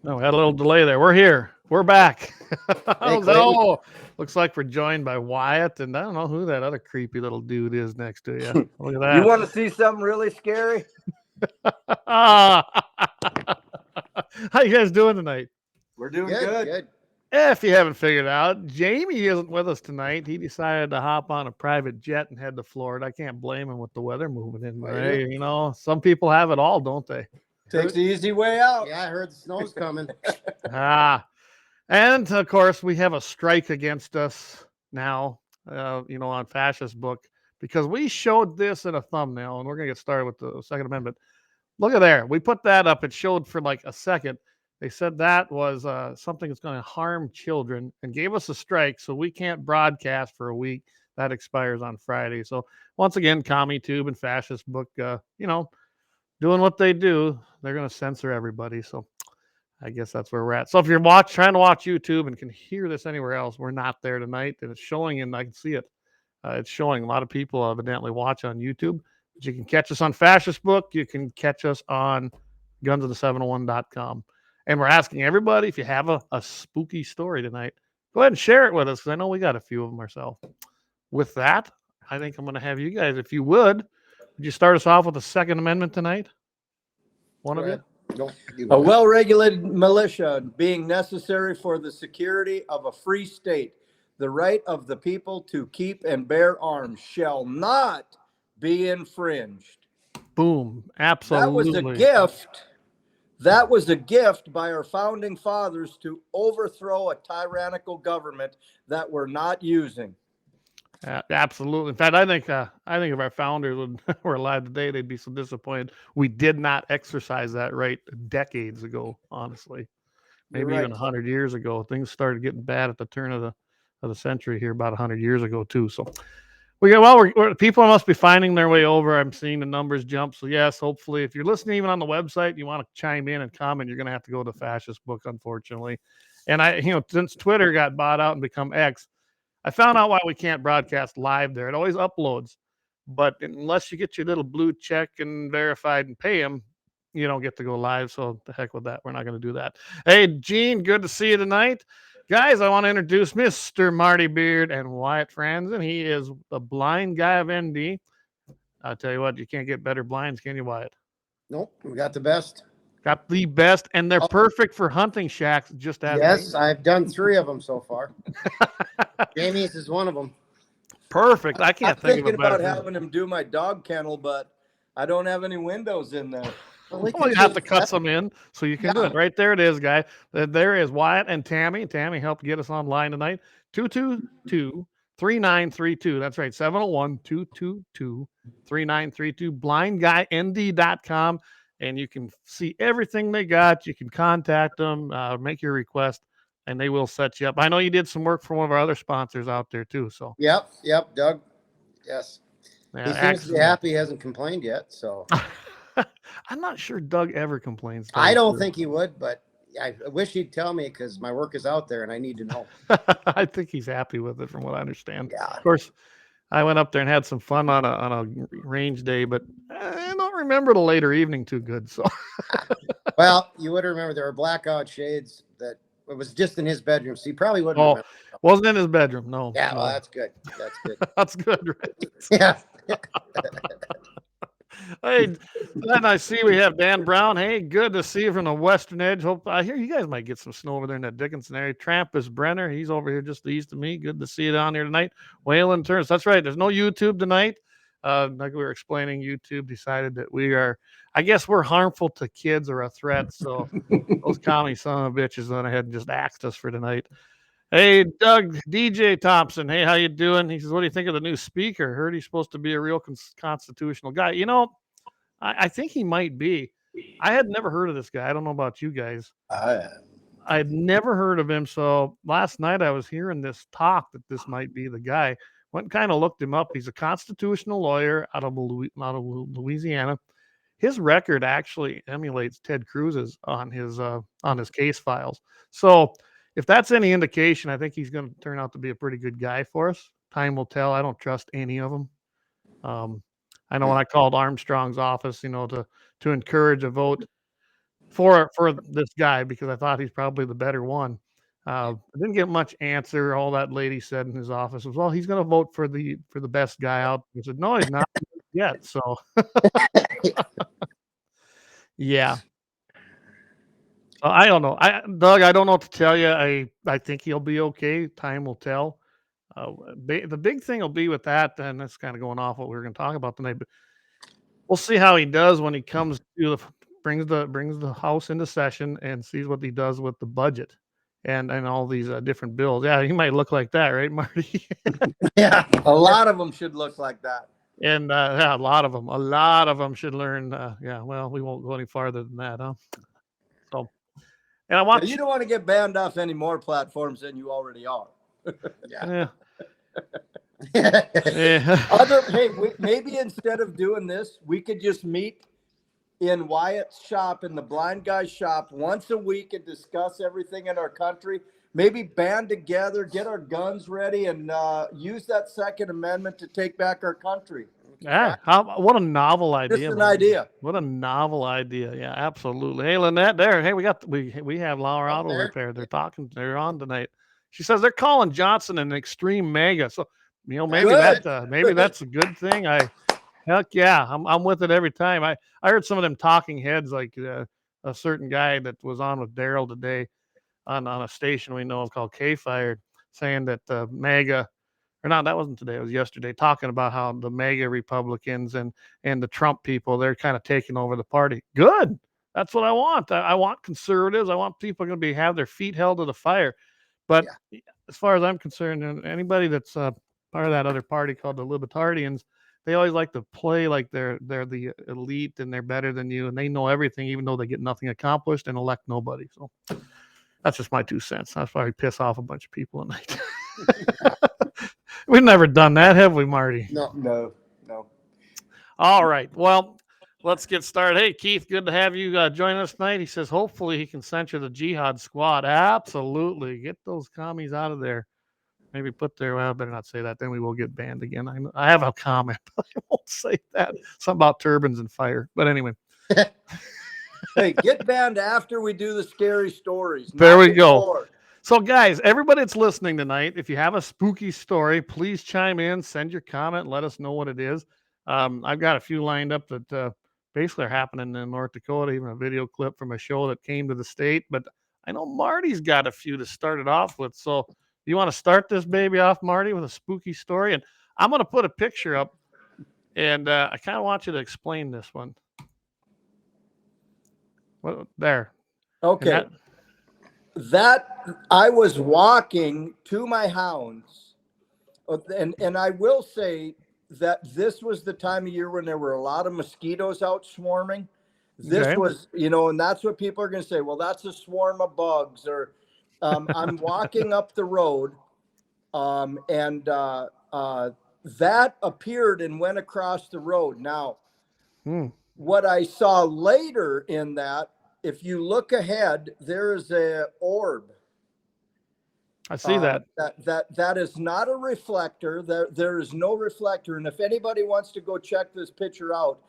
No, we had a little delay there. We're here. We're back. Hey, Clayton. Oh, looks like we're joined by Wyatt, and I don't know who that other creepy little dude is next to you. Look at that. You want to see something really scary? How you guys doing tonight? We're doing good. If you haven't figured out, Jamie isn't with us tonight. He decided to hop on a private jet and head to Florida. I can't blame him with the weather moving in. Hey, you know, some people have it all, don't they? Takes the easy way out. Yeah, I heard the snow's coming. And of course, we have a strike against us now, on Fascist Book, because we showed this in a thumbnail, and we're going to get started with the Second Amendment. Look at there. We put that up. It showed for like a second. They said that was something that's going to harm children and gave us a strike, so we can't broadcast for a week. That expires on Friday. So once again, CommieTube and Fascist Book, doing what they do, they're going to censor everybody. So I guess that's where we're at. So if you're trying to watch YouTube and can hear this anywhere else, we're not there tonight, and it's showing, and I can see it. It's showing. A lot of people evidently watch on YouTube. But you can catch us on Fascist Book. You can catch us on gunsofthe701.com. And we're asking everybody, if you have a spooky story tonight, go ahead and share it with us, because I know we got a few of them ourselves. With that, I think I'm going to have you guys, if you would you start us off with the Second Amendment tonight? One of you? A well-regulated militia being necessary for the security of a free state. The right of the people to keep and bear arms shall not be infringed. Boom. Absolutely. That was a gift. That was a gift by our founding fathers to overthrow a tyrannical government that we're not using. Absolutely. In fact, I think if our founders were alive today, they'd be so disappointed we did not exercise that right decades ago. Honestly, maybe even 100 years ago. Things started getting bad at the turn of the century here, about 100 years ago too. So people must be finding their way over. I'm seeing the numbers jump. So yes, hopefully, if you're listening even on the website, you want to chime in and comment, you're going to have to go to Fascist Book, unfortunately. And since Twitter got bought out and become X, I found out why we can't broadcast live there. It always uploads, but unless you get your little blue check and verified and pay them, you don't get to go live. So the heck with that. We're not going to do that. Hey, Gene, good to see you tonight. Guys, I want to introduce Mr. Marty Beard and Wyatt Franzen. He is the blind guy of ND. I'll tell you what, you can't get better blinds, can you, Wyatt? Nope, we got the best. Got the best, and they're perfect for hunting shacks. Just as yes, I've done 3 of them so far. Jamie's is one of them. Perfect. I can't think of thinking about having him do my dog kennel, but I don't have any windows in there. Well, you have to cut some in so you can do it. Right there it is, guy. There is Wyatt and Tammy. Tammy helped get us online tonight. 222-3932. That's right. 701-222-3932. blindguynd.com. And you can see everything they got. You can contact them, make your request, and they will set you up. I know you did some work for one of our other sponsors out there too. So Yep, Doug. Yes. Yeah, he seems to be happy. He hasn't complained yet. So I'm not sure Doug ever complains. I don't think he would, but I wish he'd tell me, because my work is out there and I need to know. I think he's happy with it, from what I understand. Yeah. Of course, I went up there and had some fun on a range day, but I don't remember the later evening too good. So, well, you would remember there were blackout shades that it was just in his bedroom, so you probably wouldn't remember. Wasn't in his bedroom. No. Yeah, no. well, that's good. That's good. That's good, right? Yeah. Hey, then I see we have Dan Brown. Hey, good to see you from the Western Edge. Hope I hear you guys might get some snow over there in that Dickinson area. Trampus Brenner, he's over here just east of me. Good to see you down here tonight. Whalen Turns. That's right. There's no YouTube tonight. Like we were explaining, YouTube decided that I guess we're harmful to kids or a threat. So those commie son of bitches went ahead and just axed us for tonight. Hey, Doug, DJ Thompson. Hey, how you doing? He says, what do you think of the new speaker? Heard he's supposed to be a real constitutional guy. You know, I think he might be. I had never heard of this guy. I don't know about you guys. I'd never heard of him. So last night I was hearing this talk that this might be the guy. Went and kind of looked him up. He's a constitutional lawyer out of Louisiana. His record actually emulates Ted Cruz's on his case files. So if that's any indication, I think he's going to turn out to be a pretty good guy for us. Time will tell. I don't trust any of them. I know when I called Armstrong's office, to encourage a vote for this guy because I thought he's probably the better one. I didn't get much answer. All that lady said in his office was, "Well, he's going to vote for the best guy out." I said, "No, he's not yet." So yeah, I don't know. Doug, I don't know what to tell you. I think he'll be okay. Time will tell. The big thing will be with that, and that's kind of going off what we were going to talk about tonight. But we'll see how he does when he comes to brings the house into session and sees what he does with the budget and all these different bills. Yeah, he might look like that, right, Marty? Yeah. A lot of them should look like that. And yeah, a lot of them should learn. Yeah, well, we won't go any farther than that, huh? So, and I Now, want you don't want to get banned off any more platforms than you already are. yeah. Hey, maybe instead of doing this, we could just meet in Wyatt's shop, in the blind guy's shop, once a week and discuss everything in our country. Maybe band together, get our guns ready, and use that Second Amendment to take back our country. Yeah, what a novel idea! Just an man. idea. What a novel idea! Yeah, absolutely. Hey, Lynette, there. Hey, we have Lauer Auto there. Repair. They're talking. They're on tonight. She says they're calling Johnson an extreme mega. So maybe Good. maybe that's a good thing. Heck yeah, I'm with it every time. I heard some of them talking heads like a certain guy that was on with Daryl today on a station we know of called KFYR saying that MAGA or not, that wasn't today, it was yesterday, talking about how the MAGA Republicans and the Trump people, they're kind of taking over the party. Good. That's what I want. I want conservatives. I want people going to have their feet held to the fire. But as far as I'm concerned, and anybody that's part of that other party called the Libertarians, they always like to play like they're the elite and they're better than you and they know everything, even though they get nothing accomplished and elect nobody. So that's just my 2 cents. That's why we piss off a bunch of people at night. We've never done that, have we, Marty? No. All right. Well, let's get started. Hey, Keith, good to have you join us tonight. He says hopefully he can censure the jihad squad. Absolutely. Get those commies out of there. Maybe put their, well, I better not say that. Then we will get banned again. I have a comment, but I won't say that. Something about turbans and fire. But anyway. Hey, get banned after we do the scary stories. There we go. So, guys, everybody that's listening tonight, if you have a spooky story, please chime in, send your comment, let us know what it is. I've got a few lined up that basically are happening in North Dakota, even a video clip from a show that came to the state. But I know Marty's got a few to start it off with. So, you want to start this baby off, Marty, with a spooky story? And I'm going to put a picture up, and I kind of want you to explain this one. Well, there. Okay. That I was walking to my hounds, and I will say that this was the time of year when there were a lot of mosquitoes out swarming. This was, and that's what people are going to say. Well, that's a swarm of bugs. Or I'm walking up the road, and that appeared and went across the road. Now, what I saw later in that, if you look ahead, there is a orb. I see that. That is not a reflector. There is no reflector. And if anybody wants to go check this picture out,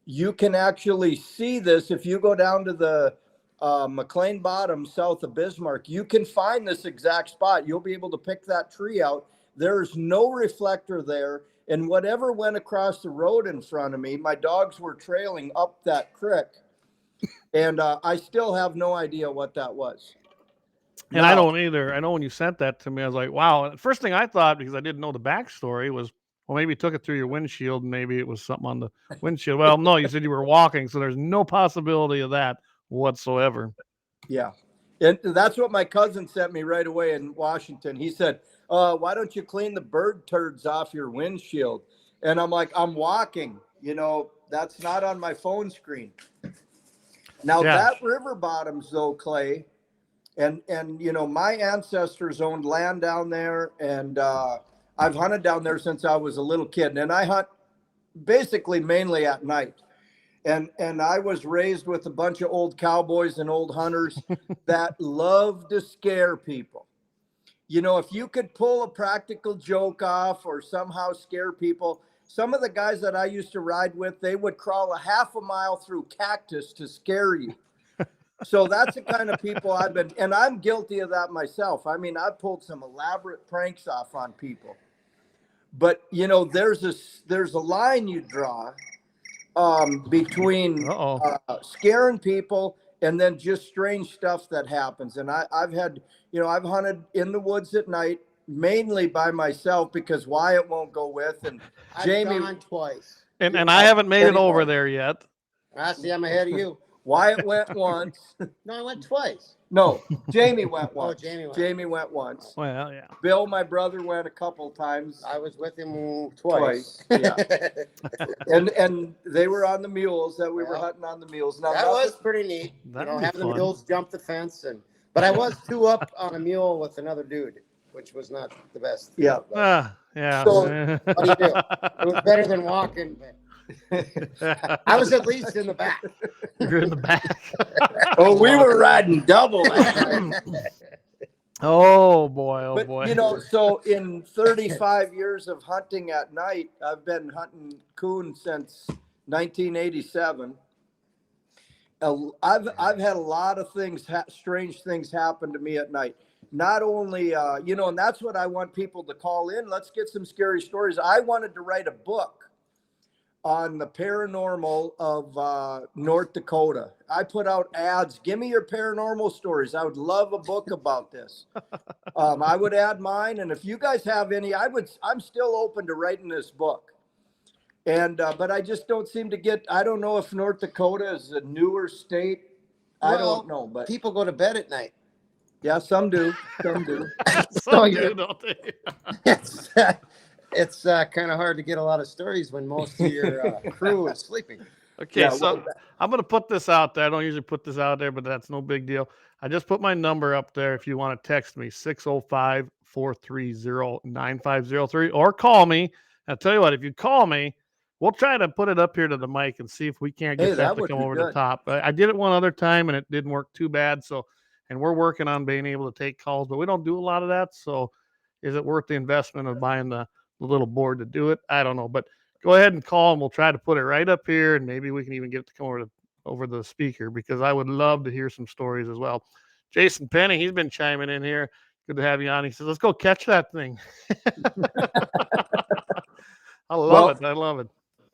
you can actually see this. If you go down to the McLean Bottom south of Bismarck, you can find this exact spot. You'll be able to pick that tree out. There's no reflector there. And whatever went across the road in front of me, my dogs were trailing up that creek. And I still have no idea what that was. And I don't either. I know when you sent that to me, I was like, wow. The first thing I thought, because I didn't know the backstory, was, well, maybe you took it through your windshield and maybe it was something on the windshield. Well, no, you said you were walking, so there's no possibility of that whatsoever. Yeah. And that's what my cousin sent me right away in Washington. He said, why don't you clean the bird turds off your windshield? And I'm like, I'm walking. That's not on my phone screen. Now, that river bottoms, though, Clay, and my ancestors owned land down there, and I've hunted down there since I was a little kid, and I hunt basically mainly at night. And I was raised with a bunch of old cowboys and old hunters that love to scare people. If you could pull a practical joke off or somehow scare people, some of the guys that I used to ride with, they would crawl a half a mile through cactus to scare you. So that's the kind of people I've been, and I'm guilty of that myself. I mean, I've pulled some elaborate pranks off on people, but there's a line you draw between scaring people and then just strange stuff that happens. And I've had, I've hunted in the woods at night, mainly by myself because Wyatt won't go with, and Jamie I've gone twice. And I haven't made it over there yet. I see, I'm ahead of you. Wyatt went once. No, I went twice. No, Jamie went once. Oh, Jamie went once. Well, yeah. Bill, my brother, went a couple times. I was with him twice. Yeah. and they were on the mules that we were hunting on the mules. Now, that was pretty neat. Having the mules jump the fence, but I was 2 up on a mule with another dude, which was not the best. Yeah. Yeah. So, what do you do? It was better than walking. I was at least in the back. You're in the back. Oh, we were riding double. Oh boy. But so in 35 years of hunting at night, I've been hunting coon since 1987. I've had a lot of things, strange things happen to me at night. Not only, and that's what I want people to call in. Let's get some scary stories. I wanted to write a book on the paranormal of North Dakota. I put out ads. Give me your paranormal stories. I would love a book about this. I would add mine, and if you guys have any, I'm still open to writing this book. And but I just don't seem to get. I don't know if North Dakota is a newer state. I don't know, but people go to bed at night. Yeah, some do. Some do. Some do, don't they? It's kind of hard to get a lot of stories when most of your crew is sleeping. Okay, yeah, so I'm going to put this out there. I don't usually put this out there, but that's no big deal. I just put my number up there if you want to text me, 605-430-9503, or call me. I'll tell you what, if you call me, we'll try to put it up here to the mic and see if we can't get that to come over the top. I did it one other time, and it didn't work too bad. And we're working on being able to take calls, but we don't do a lot of that. So is it worth the investment of buying the little board to do it? I don't know, but go ahead and call and we'll try to put it right up here, and maybe we can even get it to come over the speaker, because I would love to hear some stories as well. Jason Penny, he's been chiming in here. Good to have you on. He says, let's go catch that thing. I love it.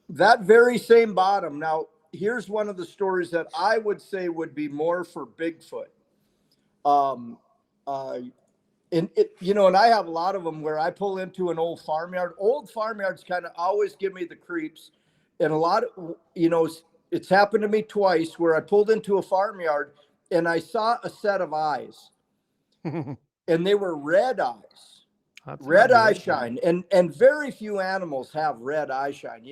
That very same bottom. Now, here's one of the stories that I would say would be more for Bigfoot. And I have a lot of them where I pull into an old farmyard. Old farmyards kind of always give me the creeps. And a lot of, it's happened to me twice where I pulled into a farmyard and I saw a set of eyes. And they were red eyes. Red eye shine. And very few animals have red eye shine.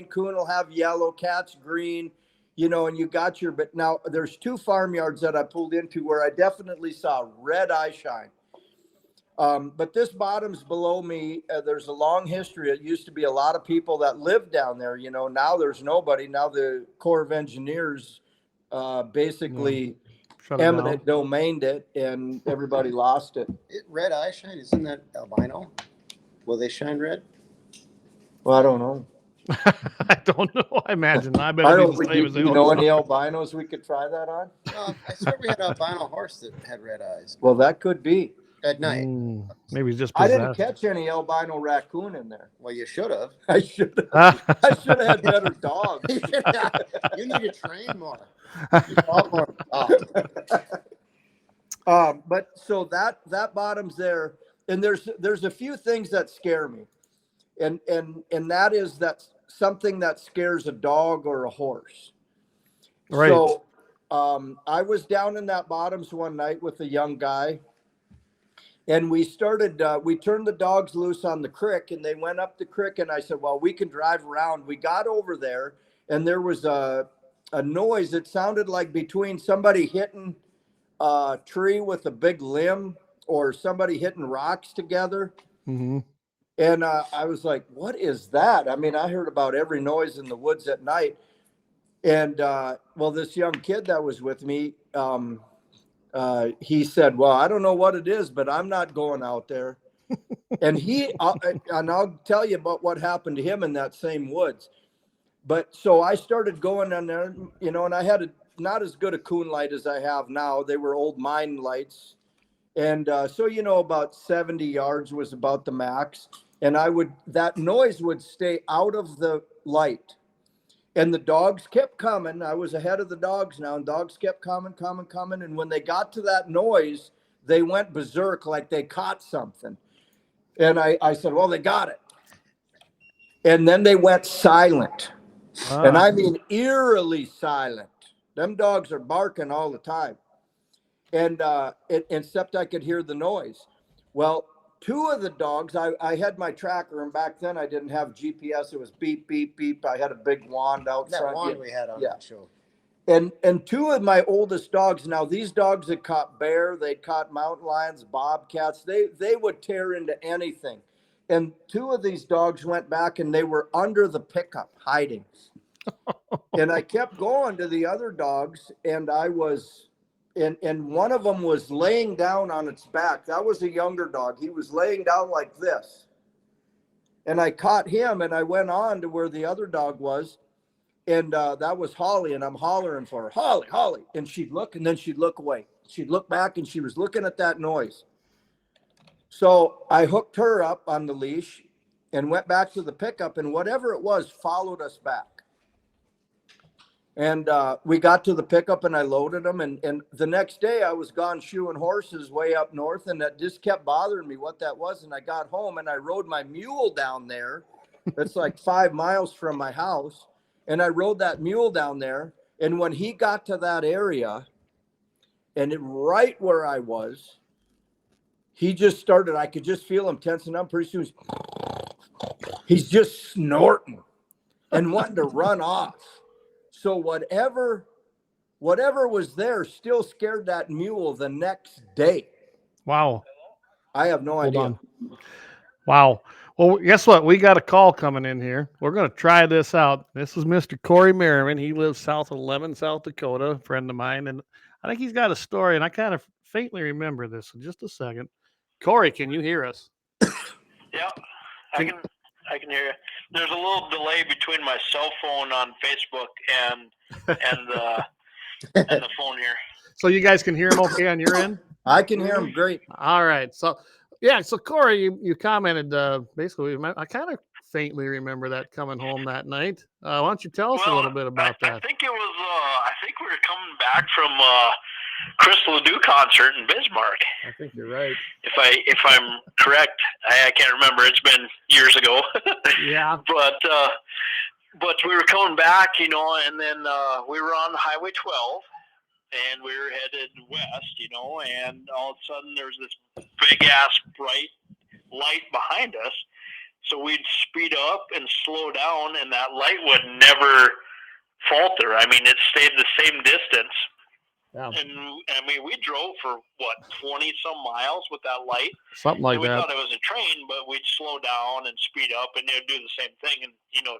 Coon will have yellow, cats green, and you got but now there's 2 farmyards that I pulled into where I definitely saw red eye shine. But this bottom's below me. There's a long history. It used to be a lot of people that lived down there. Now there's nobody. Now the Corps of Engineers basically eminent domained it, and everybody lost it. Red eye shine, isn't that albino? Will they shine red? Well, I don't know. I don't know. I imagine. I bet any albinos we could try that on? I swear we had an albino horse that had red eyes. Well, that could be. At night. Maybe it's just possessed. I didn't catch any albino raccoon in there. Well, you should have. I should have. I should have had better dogs. You need to train more. But so that bottom's there, and there's a few things that scare me, and that is that something that scares a dog or a horse. Right. So I was down in that bottoms one night with a young guy. And we started, we turned the dogs loose on the creek, and they went up the creek, and I said, well, we can drive around. We got over there, and there was a noise. It sounded like between somebody hitting a tree with a big limb or somebody hitting rocks together. Mm-hmm. And I was like, what is that? I mean, I heard about every noise in the woods at night. And, this young kid that was with me, he said, well, I don't know what it is, but I'm not going out there. And I'll tell you about what happened to him in that same woods. But so I started going on there, and I had not as good a coon light as I have now. They were old mine lights. And so, about 70 yards was about the max. And that noise would stay out of the light. And the dogs kept coming. I was ahead of the dogs now, and dogs kept coming. And when they got to that noise, they went berserk like they caught something. And I said, well, they got it. And then they went silent. And I mean, eerily silent. Them dogs are barking all the time. And except I could hear the noise. Well, two of the dogs, I had my tracker, and back then I didn't have GPS. It was beep, beep, beep. I had a big wand out front. That wand we had on that show. And two of my oldest dogs, now these dogs had caught bear, they caught mountain lions, bobcats. They would tear into anything. And two of these dogs went back, and they were under the pickup hiding. And I kept going to the other dogs, and and one of them was laying down on its back. That was a younger dog. He was laying down like this. And I caught him, and I went on to where the other dog was. And that was Holly, and I'm hollering for her, Holly, Holly. And she'd look, and then she'd look away. She'd look back, and she was looking at that noise. So I hooked her up on the leash and went back to the pickup, and whatever it was followed us back. And we got to the pickup, and I loaded them. And the next day I was gone shoeing horses way up north, and that just kept bothering me what that was. And I got home, and I rode my mule down there. It's like 5 miles from my house. And I rode that mule down there. And when he got to that area, and right where I was, he just started, I could just feel him tensing up. Pretty soon he's just snorting and wanting to run off. So whatever was there still scared that mule the next day. Wow. I have no idea. On. Wow. Well, guess what? We got a call coming in here. We're going to try this out. This is Mr. Corey Merriman. He lives south of Lemon, South Dakota, a friend of mine. And I think he's got a story, and I kind of faintly remember this in just a second. Corey, can you hear us? Yeah, I can hear you. There's a little delay between my cell phone on Facebook and the phone here. So you guys can hear him okay on your end? I can hear him great. All right. So Corey, you commented basically. I kind of faintly remember that coming home that night. Why don't you tell us a little bit about that? I think it was. I think we were coming back from Chris Ledoux concert in Bismarck. I think you're right. If I'm correct, I can't remember. It's been years ago. Yeah. But we were coming back, and then we were on Highway 12, and we were headed west, and all of a sudden there was this big ass bright light behind us. So we'd speed up and slow down, and that light would never falter. I mean, it stayed the same distance. Yeah. And I mean, we drove for 20 some miles with that light. Something like that. We thought it was a train, but we'd slow down and speed up, and they'd do the same thing. And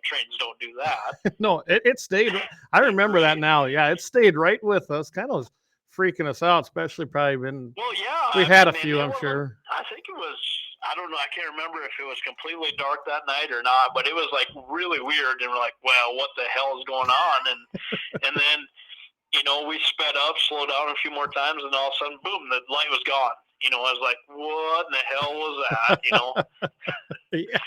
trains don't do that. No, it stayed. I remember that now. Yeah, it stayed right with us. Kind of freaking us out, especially probably when. Well, yeah, we had a few, I'm sure. I think it was. I don't know. I can't remember if it was completely dark that night or not, but it was like really weird. And we're like, well, what the hell is going on? And then. We sped up, slowed down a few more times, and all of a sudden, boom, the light was gone. I was like, what in the hell was that? Yeah.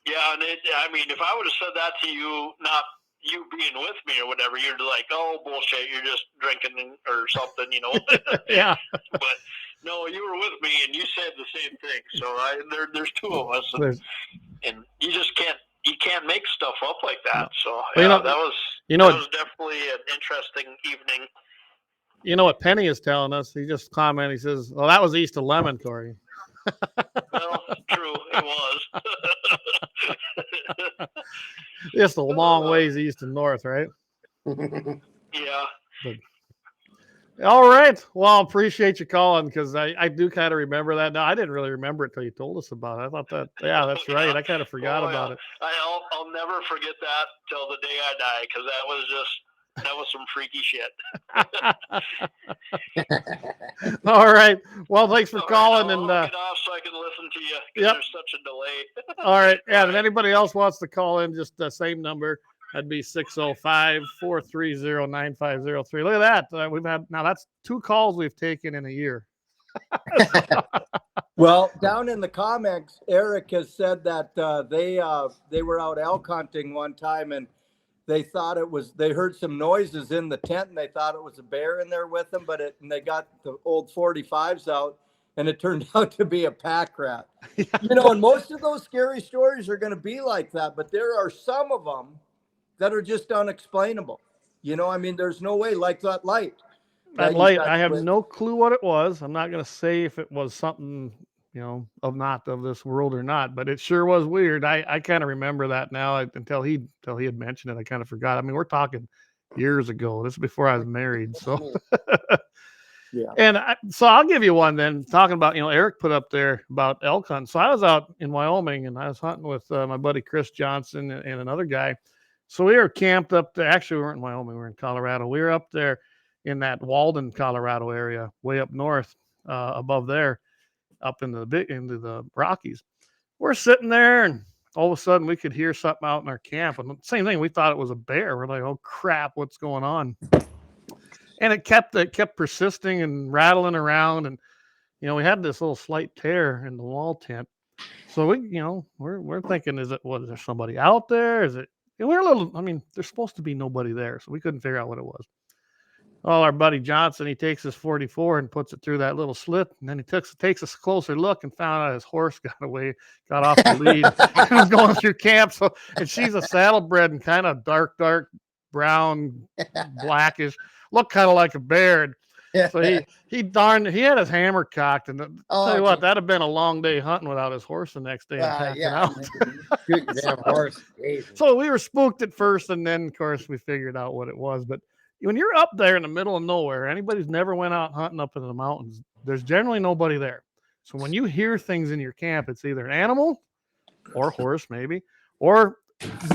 Yeah, and if I would have said that to you, not you being with me or whatever, you'd be like, oh, bullshit, you're just drinking or something, Yeah. But no, you were with me, and you said the same thing. So there's two of us, and you just can't. You can't make stuff up like that. So that was definitely an interesting evening. You know what Penny is telling us? He just commented. He says, "Well, that was east of Lemon, Corey." Well, true, it was. Just a long ways east and north, right? Yeah. But, all right. Well, appreciate you calling because I do kind of remember that. Now I didn't really remember it till you told us about it. I thought that, yeah, that's right. I kind of forgot about it. I'll never forget that till the day I die because that was some freaky shit. All right. Well, thanks for calling. I'll and get off so I can listen to you because there's such a delay. All right. Yeah. If anybody else wants to call in, just the same number That'd be 605-430-9503. Look at that. We've had, now that's 2 calls we've taken in a year. Well, down in the comments, Eric has said that they were out elk hunting one time, and they thought they heard some noises in the tent, and they thought it was a bear in there with them, and they got the old 45s out, and it turned out to be a pack rat. And most of those scary stories are going to be like that, but there are some of them that are just unexplainable. There's no way, like that light. That light, I have no clue what it was. I'm not going to say if it was something, not of this world or not, but it sure was weird. I kind of remember that now until he had mentioned it. I kind of forgot. I mean, we're talking years ago. This is before I was married. So, yeah. And so I'll give you one then, talking about, Eric put up there about elk hunting. So I was out in Wyoming and I was hunting with my buddy Chris Johnson and another guy. So we were camped up there. Actually, we weren't in Wyoming. We were in Colorado. We were up there in that Walden, Colorado area, way up north, above there, up into the Rockies. We're sitting there, and all of a sudden we could hear something out in our camp. And same thing, we thought it was a bear. We're like, oh crap, what's going on? And it kept persisting and rattling around, and we had this little slight tear in the wall tent. So we're thinking, was there somebody out there? Is it? And we're a little. I mean, there's supposed to be nobody there, so we couldn't figure out what it was. Well, our buddy Johnson, he takes his 44 and puts it through that little slit, and then he takes a closer look and found out his horse got off the lead, and was going through camp. So, and she's a saddlebred and kind of dark brown, blackish, looked kind of like a bear. So he had his hammer cocked, and tell you what, that'd have been a long day hunting without his horse the next day. Shoot your damn horse. So we were spooked at first, and then of course we figured out what it was. But when you're up there in the middle of nowhere, anybody who's never went out hunting up in the mountains, there's generally nobody there. So when you hear things in your camp, it's either an animal or horse, maybe, or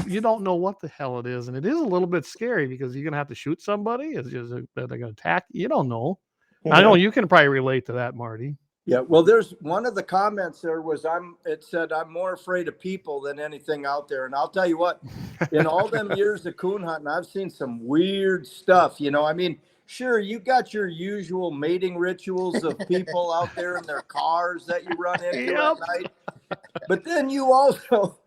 you don't know what the hell it is. And it is a little bit scary because you're going to have to shoot somebody. Are they going to attack? You don't know. I know you can probably relate to that, Marty. Yeah. Well, there's one of the comments there it said, I'm more afraid of people than anything out there. And I'll tell you what, in all them years of coon hunting, I've seen some weird stuff. Sure, you got your usual mating rituals of people out there in their cars that you run into at night. But then you also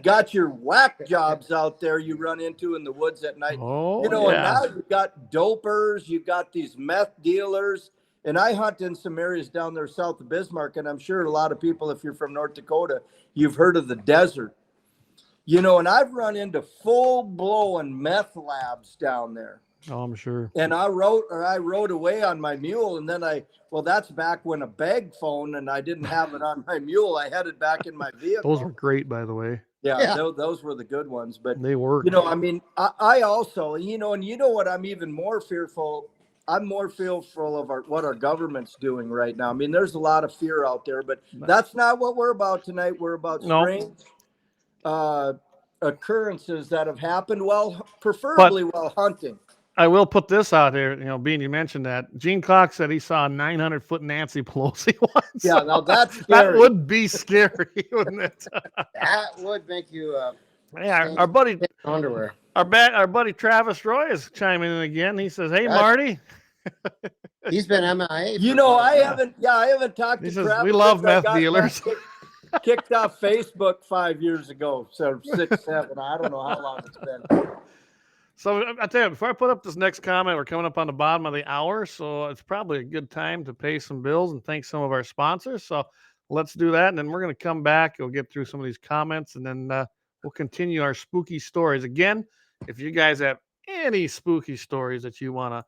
got your whack jobs out there you run into in the woods at night. Oh, and now you've got dopers, you've got these meth dealers. And I hunt in some areas down there south of Bismarck, and I'm sure a lot of people, if you're from North Dakota, you've heard of the desert. And I've run into full-blown meth labs down there. Oh, I'm sure. And I rode away on my mule, and then that's back when a bag phone, and I didn't have it on my mule. I had it back in my vehicle. Those were great, by the way. Yeah. Those were the good ones. But they work. I also, and what I'm even more fearful. I'm more fearful of what our government's doing right now. I mean, there's a lot of fear out there, but that's not what we're about tonight. We're about strange occurrences that have happened preferably while hunting. I will put this out here, Bean, you mentioned that. Gene Clark said he saw a 900-foot Nancy Pelosi once. Yeah, now that's scary. That would be scary, wouldn't it? That would make you our buddy underwear. Our buddy Travis Roy is chiming in again. He says, "Hey, Marty." He's been MIA. I haven't talked to Travis. We love meth dealers. Kicked off Facebook 5 years ago, so 6, 7. I don't know how long it's been. So I tell you, before I put up this next comment, we're coming up on the bottom of the hour, so it's probably a good time to pay some bills and thank some of our sponsors. So let's do that, and then we're going to come back. We'll get through some of these comments, and then we'll continue our spooky stories. Again, if you guys have any spooky stories that you want to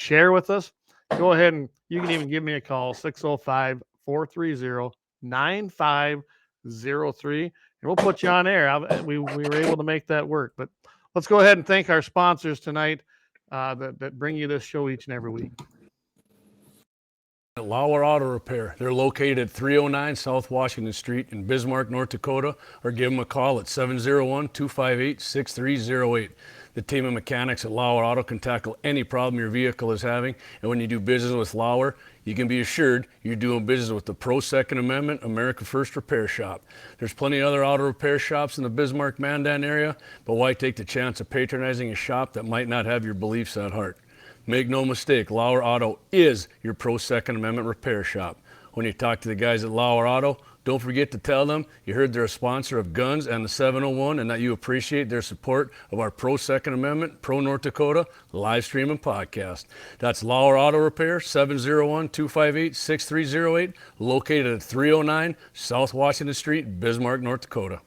share with us, go ahead and you can even give me a call, 605-430-9503, and we'll put you on air. We were able to make that work. But let's go ahead and thank our sponsors tonight that bring you this show each and every week. Lauer Auto Repair. They're located at 309 South Washington Street in Bismarck, North Dakota, or give them a call at 701-258-6308. The team of mechanics at Lauer Auto can tackle any problem your vehicle is having, and when you do business with Lauer, you can be assured you're doing business with the Pro Second Amendment America First Repair Shop. There's plenty of other auto repair shops in the Bismarck-Mandan area, but why take the chance of patronizing a shop that might not have your beliefs at heart? Make no mistake, Lauer Auto is your Pro Second Amendment repair shop. When you talk to the guys at Lauer Auto, don't forget to tell them you heard they're a sponsor of Guns and the 701 and that you appreciate their support of our Pro Second Amendment, Pro North Dakota live stream and podcast. That's Lauer Auto Repair, 701-258-6308, located at 309 South Washington Street, Bismarck, North Dakota.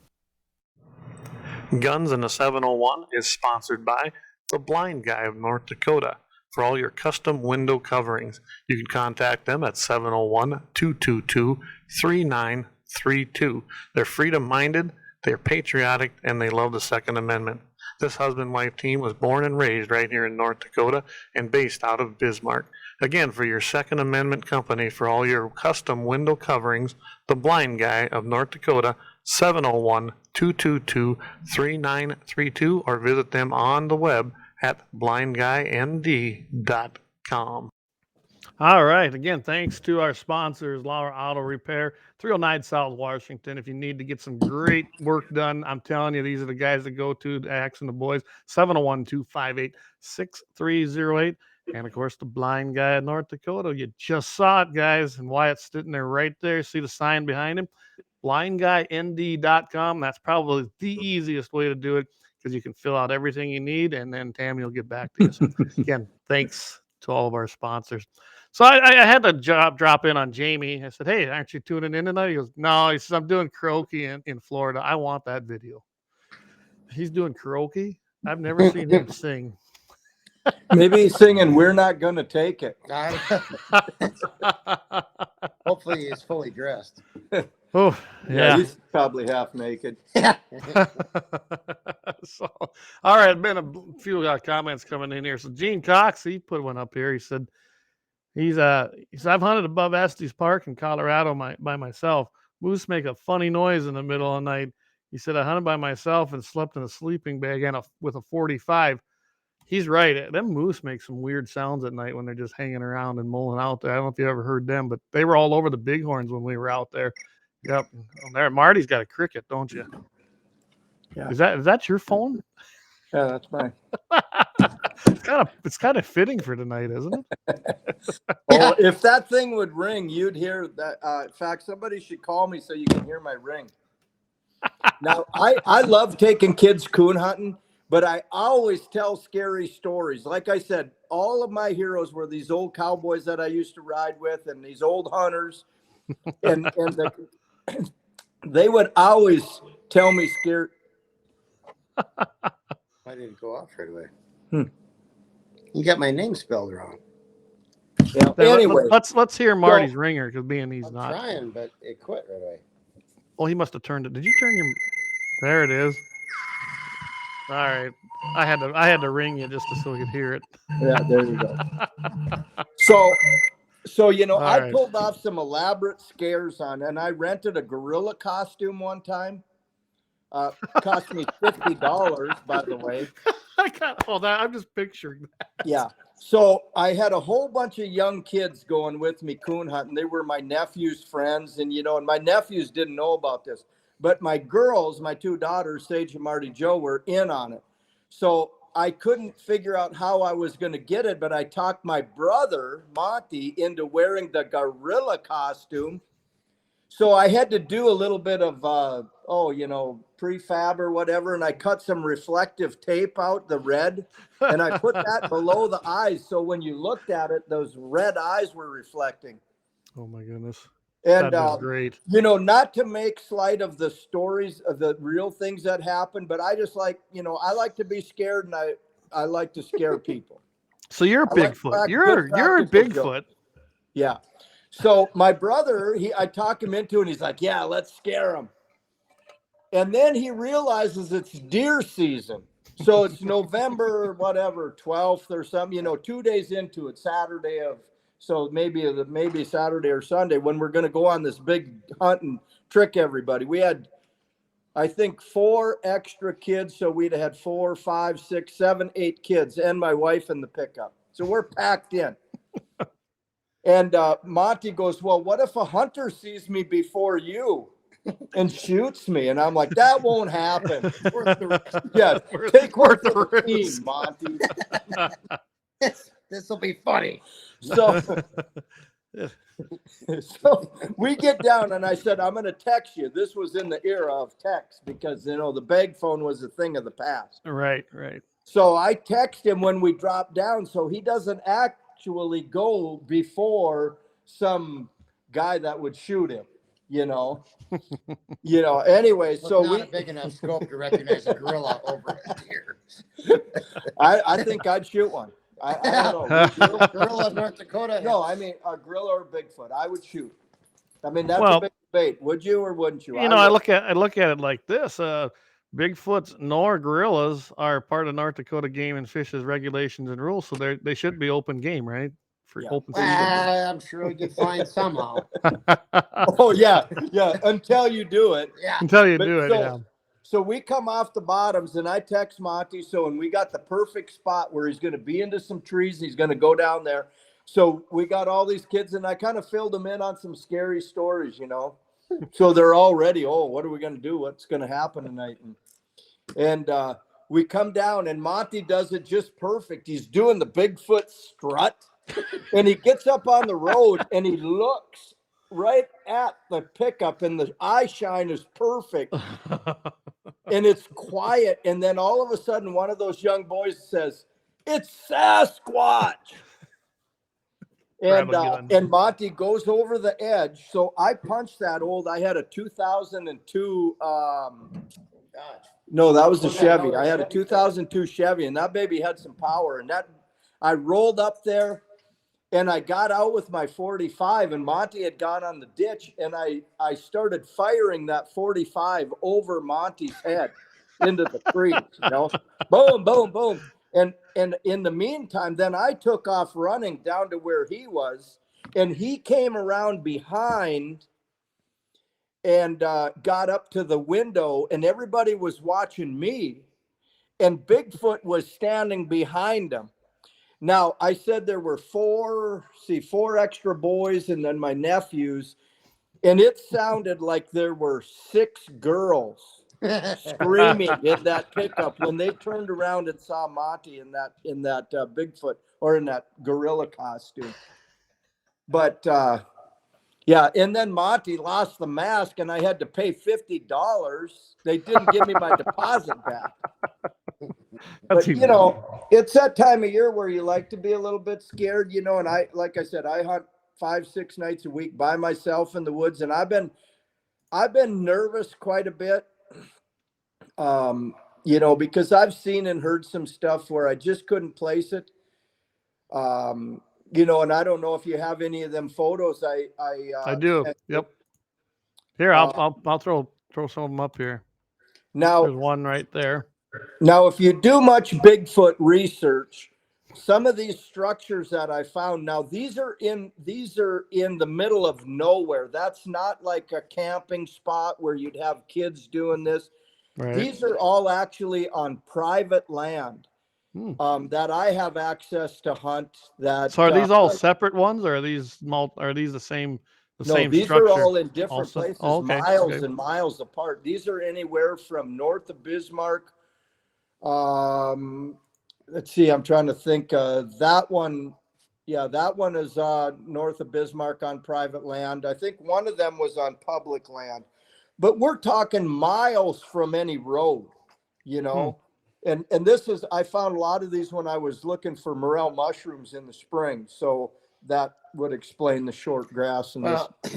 Guns and the 701 is sponsored by the Blind Guy of North Dakota. For all your custom window coverings, you can contact them at 701-222-3932. They're freedom-minded, they're patriotic, and they love the Second Amendment. This husband-wife team was born and raised right here in North Dakota and based out of Bismarck. Again, for your Second Amendment company, for all your custom window coverings, the Blind Guy of North Dakota, 701-222-3932, or visit them on the web at blindguynd.com. All right. Again, thanks to our sponsors, Lauer Auto Repair, 309 South Washington. If you need to get some great work done, I'm telling you, these are the guys that go to Axe and the boys, 701-258-6308. And, of course, the Blind Guy in North Dakota. You just saw it, guys. And Wyatt's sitting there right there. See the sign behind him? blindguynd.com. That's probably the easiest way to do it, because you can fill out everything you need, and then Tammy will get back to you. So, again, thanks to all of our sponsors. So I had to drop in on Jamie. I said, hey, aren't you tuning in tonight? He goes, no. He says, I'm doing karaoke in Florida. I want that video. He's doing karaoke? I've never seen him sing. Maybe he's singing "We're Not Gonna Take It." Hopefully he's fully dressed. Oh, yeah. He's probably half naked. So, all right, been a few comments coming in here. So Gene Cox, he put one up here. He said, he said, I've hunted above Estes Park in Colorado by myself. Moose make a funny noise in the middle of the night. He said, I hunted by myself and slept in a sleeping bag with a 45. He's right. Them moose make some weird sounds at night when they're just hanging around and mulling out there. I don't know if you ever heard them, but they were all over the bighorns when we were out there. Yep. There, Marty's got a cricket, don't you? Yeah. Is that your phone? Yeah, that's mine. It's kind of fitting for tonight, isn't it? Well, if that thing would ring, you'd hear that. In fact, somebody should call me so you can hear my ring. Now, I love taking kids coon hunting, but I always tell scary stories. Like I said, all of my heroes were these old cowboys that I used to ride with, and these old hunters, and they would always tell me scared. Why did it go off right away? You got my name spelled wrong. Yeah. Anyway, let's hear Marty's ringer, because being he's I'm not trying, but it quit right away. Well, he must have turned it. Did you turn your? There it is. All right, I had to ring you just so we could hear it. Yeah, there you go. So I pulled off some elaborate scares and I rented a gorilla costume one time. Cost me $50, by the way. I got all that. I'm just picturing that. Yeah. So I had a whole bunch of young kids going with me coon hunting. They were my nephew's friends, and my nephews didn't know about this. But my girls, my two daughters, Sage and Marty Jo, were in on it. So I couldn't figure out how I was going to get it, but I talked my brother, Monty, into wearing the gorilla costume. So I had to do a little bit of, prefab or whatever, and I cut some reflective tape out, the red, and I put that below the eyes. So when you looked at it, those red eyes were reflecting. Oh, my goodness. And, that is great. Not to make slight of the stories of the real things that happen, but I just like, I like to be scared, and I like to scare people. So you're a Bigfoot. You're a Bigfoot. Yeah. So my brother, I talk him into it, and he's like, yeah, let's scare him. And then he realizes it's deer season. So it's November, 12th or something, 2 days into it, so maybe Saturday or Sunday, when we're going to go on this big hunt and trick everybody. We had, I think, 4 extra kids. So we'd had 4, 5, 6, 7, 8 kids and my wife in the pickup. So we're packed in. And Monty goes, well, what if a hunter sees me before you and shoots me? And I'm like, that won't happen. Yeah, take worth the team, Monty. This will be funny. So we get down, and I said, I'm going to text you. This was in the era of text because, the bag phone was a thing of the past. Right. So I text him when we drop down so he doesn't actually go before some guy that would shoot him, Anyway, so not a big enough scope to recognize a gorilla over here. I think I'd shoot one. I don't know. Gorilla of North Dakota. No, I mean a gorilla or Bigfoot. I would shoot. I mean, that's a big debate. Would you or wouldn't you? I look at it like this. Bigfoots nor gorillas are part of North Dakota Game and Fish's regulations and rules, so they should be open game, right? For open season. I'm sure we could find somehow. Oh yeah, until you do it. Yeah. Until you do it, yeah. So we come off the bottoms, and I text Monty. And we got the perfect spot where he's going to be into some trees. He's going to go down there. So we got all these kids, and I kind of filled them in on some scary stories, So they're all ready. Oh, what are we going to do? What's going to happen tonight? And we come down, and Monty does it just perfect. He's doing the Bigfoot strut, and he gets up on the road, and he looks right at the pickup, and the eye shine is perfect. And it's quiet. And then all of a sudden, one of those young boys says, "It's Sasquatch." And Monty goes over the edge. So I punched that I had a 2002. No, that was the Chevy. I had a 2002 Chevy, and that baby had some power. And I rolled up there, and I got out with my 45, and Monty had gone on the ditch, and I started firing that 45 over Monty's head into the trees, boom, boom, boom. And in the meantime, then I took off running down to where he was, and he came around behind and got up to the window, and everybody was watching me, and Bigfoot was standing behind him. Now, I said there were four extra boys and then my nephews, and it sounded like there were 6 girls screaming in that pickup when they turned around and saw Monty in that Bigfoot or in that gorilla costume. But and then Monty lost the mask, and I had to pay $50. They didn't give me my deposit back. But it's that time of year where you like to be a little bit scared, and like I said, I hunt 5-6 nights a week by myself in the woods, and I've been nervous quite a bit. Because I've seen and heard some stuff where I just couldn't place it. And I don't know if you have any of them photos. I do. Yep. Here, I'll throw some of them up here. Now, there's one right there. Now, if you do much Bigfoot research, some of these structures that I found, now these are in the middle of nowhere. That's not like a camping spot where you'd have kids doing this. Right. These are all actually on private land that I have access to hunt. So are these all separate ones, or are these the same? These structure? Are all in different places, miles and miles apart. These are anywhere from north of Bismarck. Let's see, I'm trying to think. That one is north of Bismarck on private land. I think one of them was on public land, but we're talking miles from any road, And this is, I found a lot of these when I was looking for morel mushrooms in the spring. So that would explain the short grass and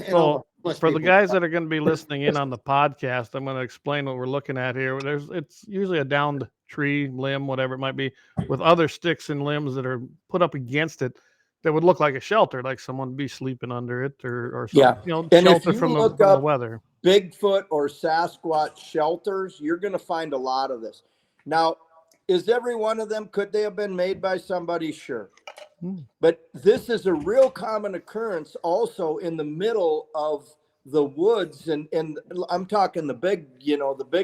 So for the guys that are going to be listening in on the podcast, I'm going to explain what we're looking at here. It's usually a downed tree, limb, whatever it might be, with other sticks and limbs that are put up against it that would look like a shelter, like someone would be sleeping under it or something, and shelter if you from look the up weather. Bigfoot or Sasquatch shelters, you're going to find a lot of this. Now, is every one of them, could they have been made by somebody? Sure. But this is a real common occurrence also in the middle of the woods. And I'm talking the big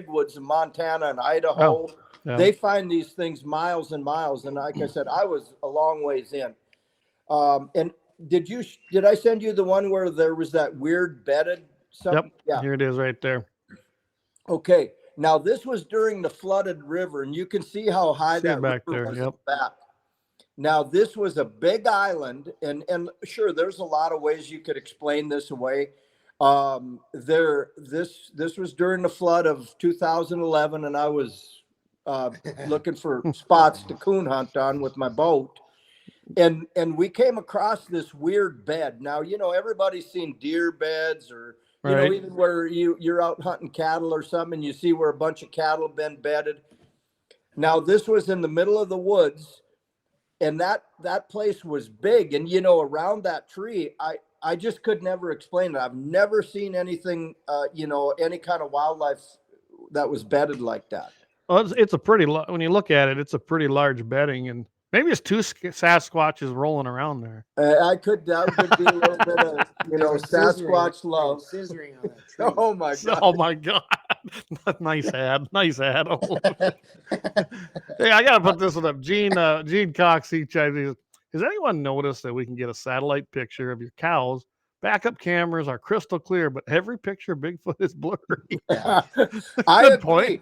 woods in Montana and Idaho. Oh, yeah. They find these things miles and miles. And like I said, I was a long ways in. And did I send you the one where there was that weird bedded something? Yep. Yeah. Here it is right there. Okay. Now this was during the flooded river, and you can see how high that back river there. was Yep. back. Now this was a big island, and sure, there's a lot of ways you could explain this away. This was during the flood of 2011, and I was looking for spots to coon hunt on with my boat, and we came across this weird bed. Now, everybody's seen deer beds, or even where you're out hunting cattle or something, and you see where a bunch of cattle have been bedded. Now this was in the middle of the woods, and that place was big, and around that tree, I just could never explain it. I've never seen anything, any kind of wildlife that was bedded like that. Well, it's a pretty, when you look at it, it's a pretty large bedding, and maybe it's two Sasquatches rolling around there. That could be a little bit of, Sasquatch love. Scissoring on that tree. Oh my God. Oh my God. Nice ad. Nice ad. Hey, I got to put this one up. Gene Cox, HIV. Has anyone noticed that we can get a satellite picture of your cows? Backup cameras are crystal clear, but every picture of Bigfoot is blurry. I agree.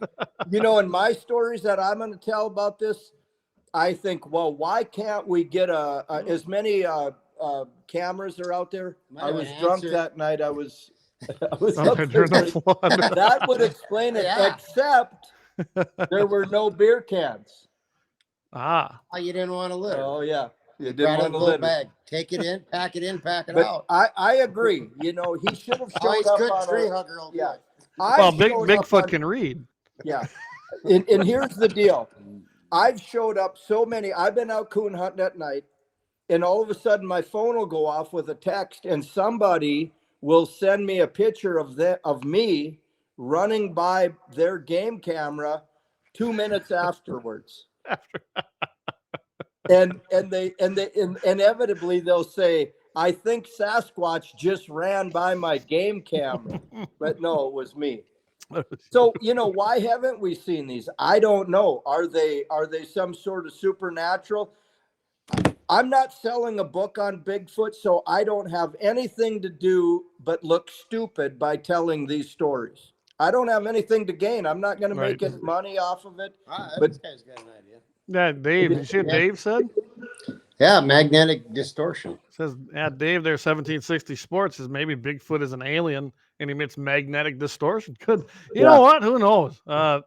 In my stories that I'm going to tell about this, I think, well, why can't we get as many cameras are out there? I was drunk that night. I was up that would explain it, except there were no beer cans. Oh, you didn't want to litter. Oh, yeah. You didn't want to litter. Bag. Take it in, pack it in, pack it out. I agree. He should have showed up good on tree hugger. Yeah. Well, Bigfoot can read. Yeah. And here's the deal. I've showed up so many. I've been out coon hunting at night, and all of a sudden my phone will go off with a text, and somebody will send me a picture of me running by their game camera 2 minutes afterwards. and they inevitably they'll say, I think Sasquatch just ran by my game camera, but no, it was me. So, why haven't we seen these? I don't know. Are they some sort of supernatural? I'm not selling a book on Bigfoot, so I don't have anything to do but look stupid by telling these stories. I don't have anything to gain. I'm not going to make any money off of it. This guy's got an idea. Yeah, Dave. Did you see what Dave said? Yeah, magnetic distortion. Says, Dave there, 1760 Sports, says maybe Bigfoot is an alien and emits magnetic distortion. Could you know what? Who knows? No,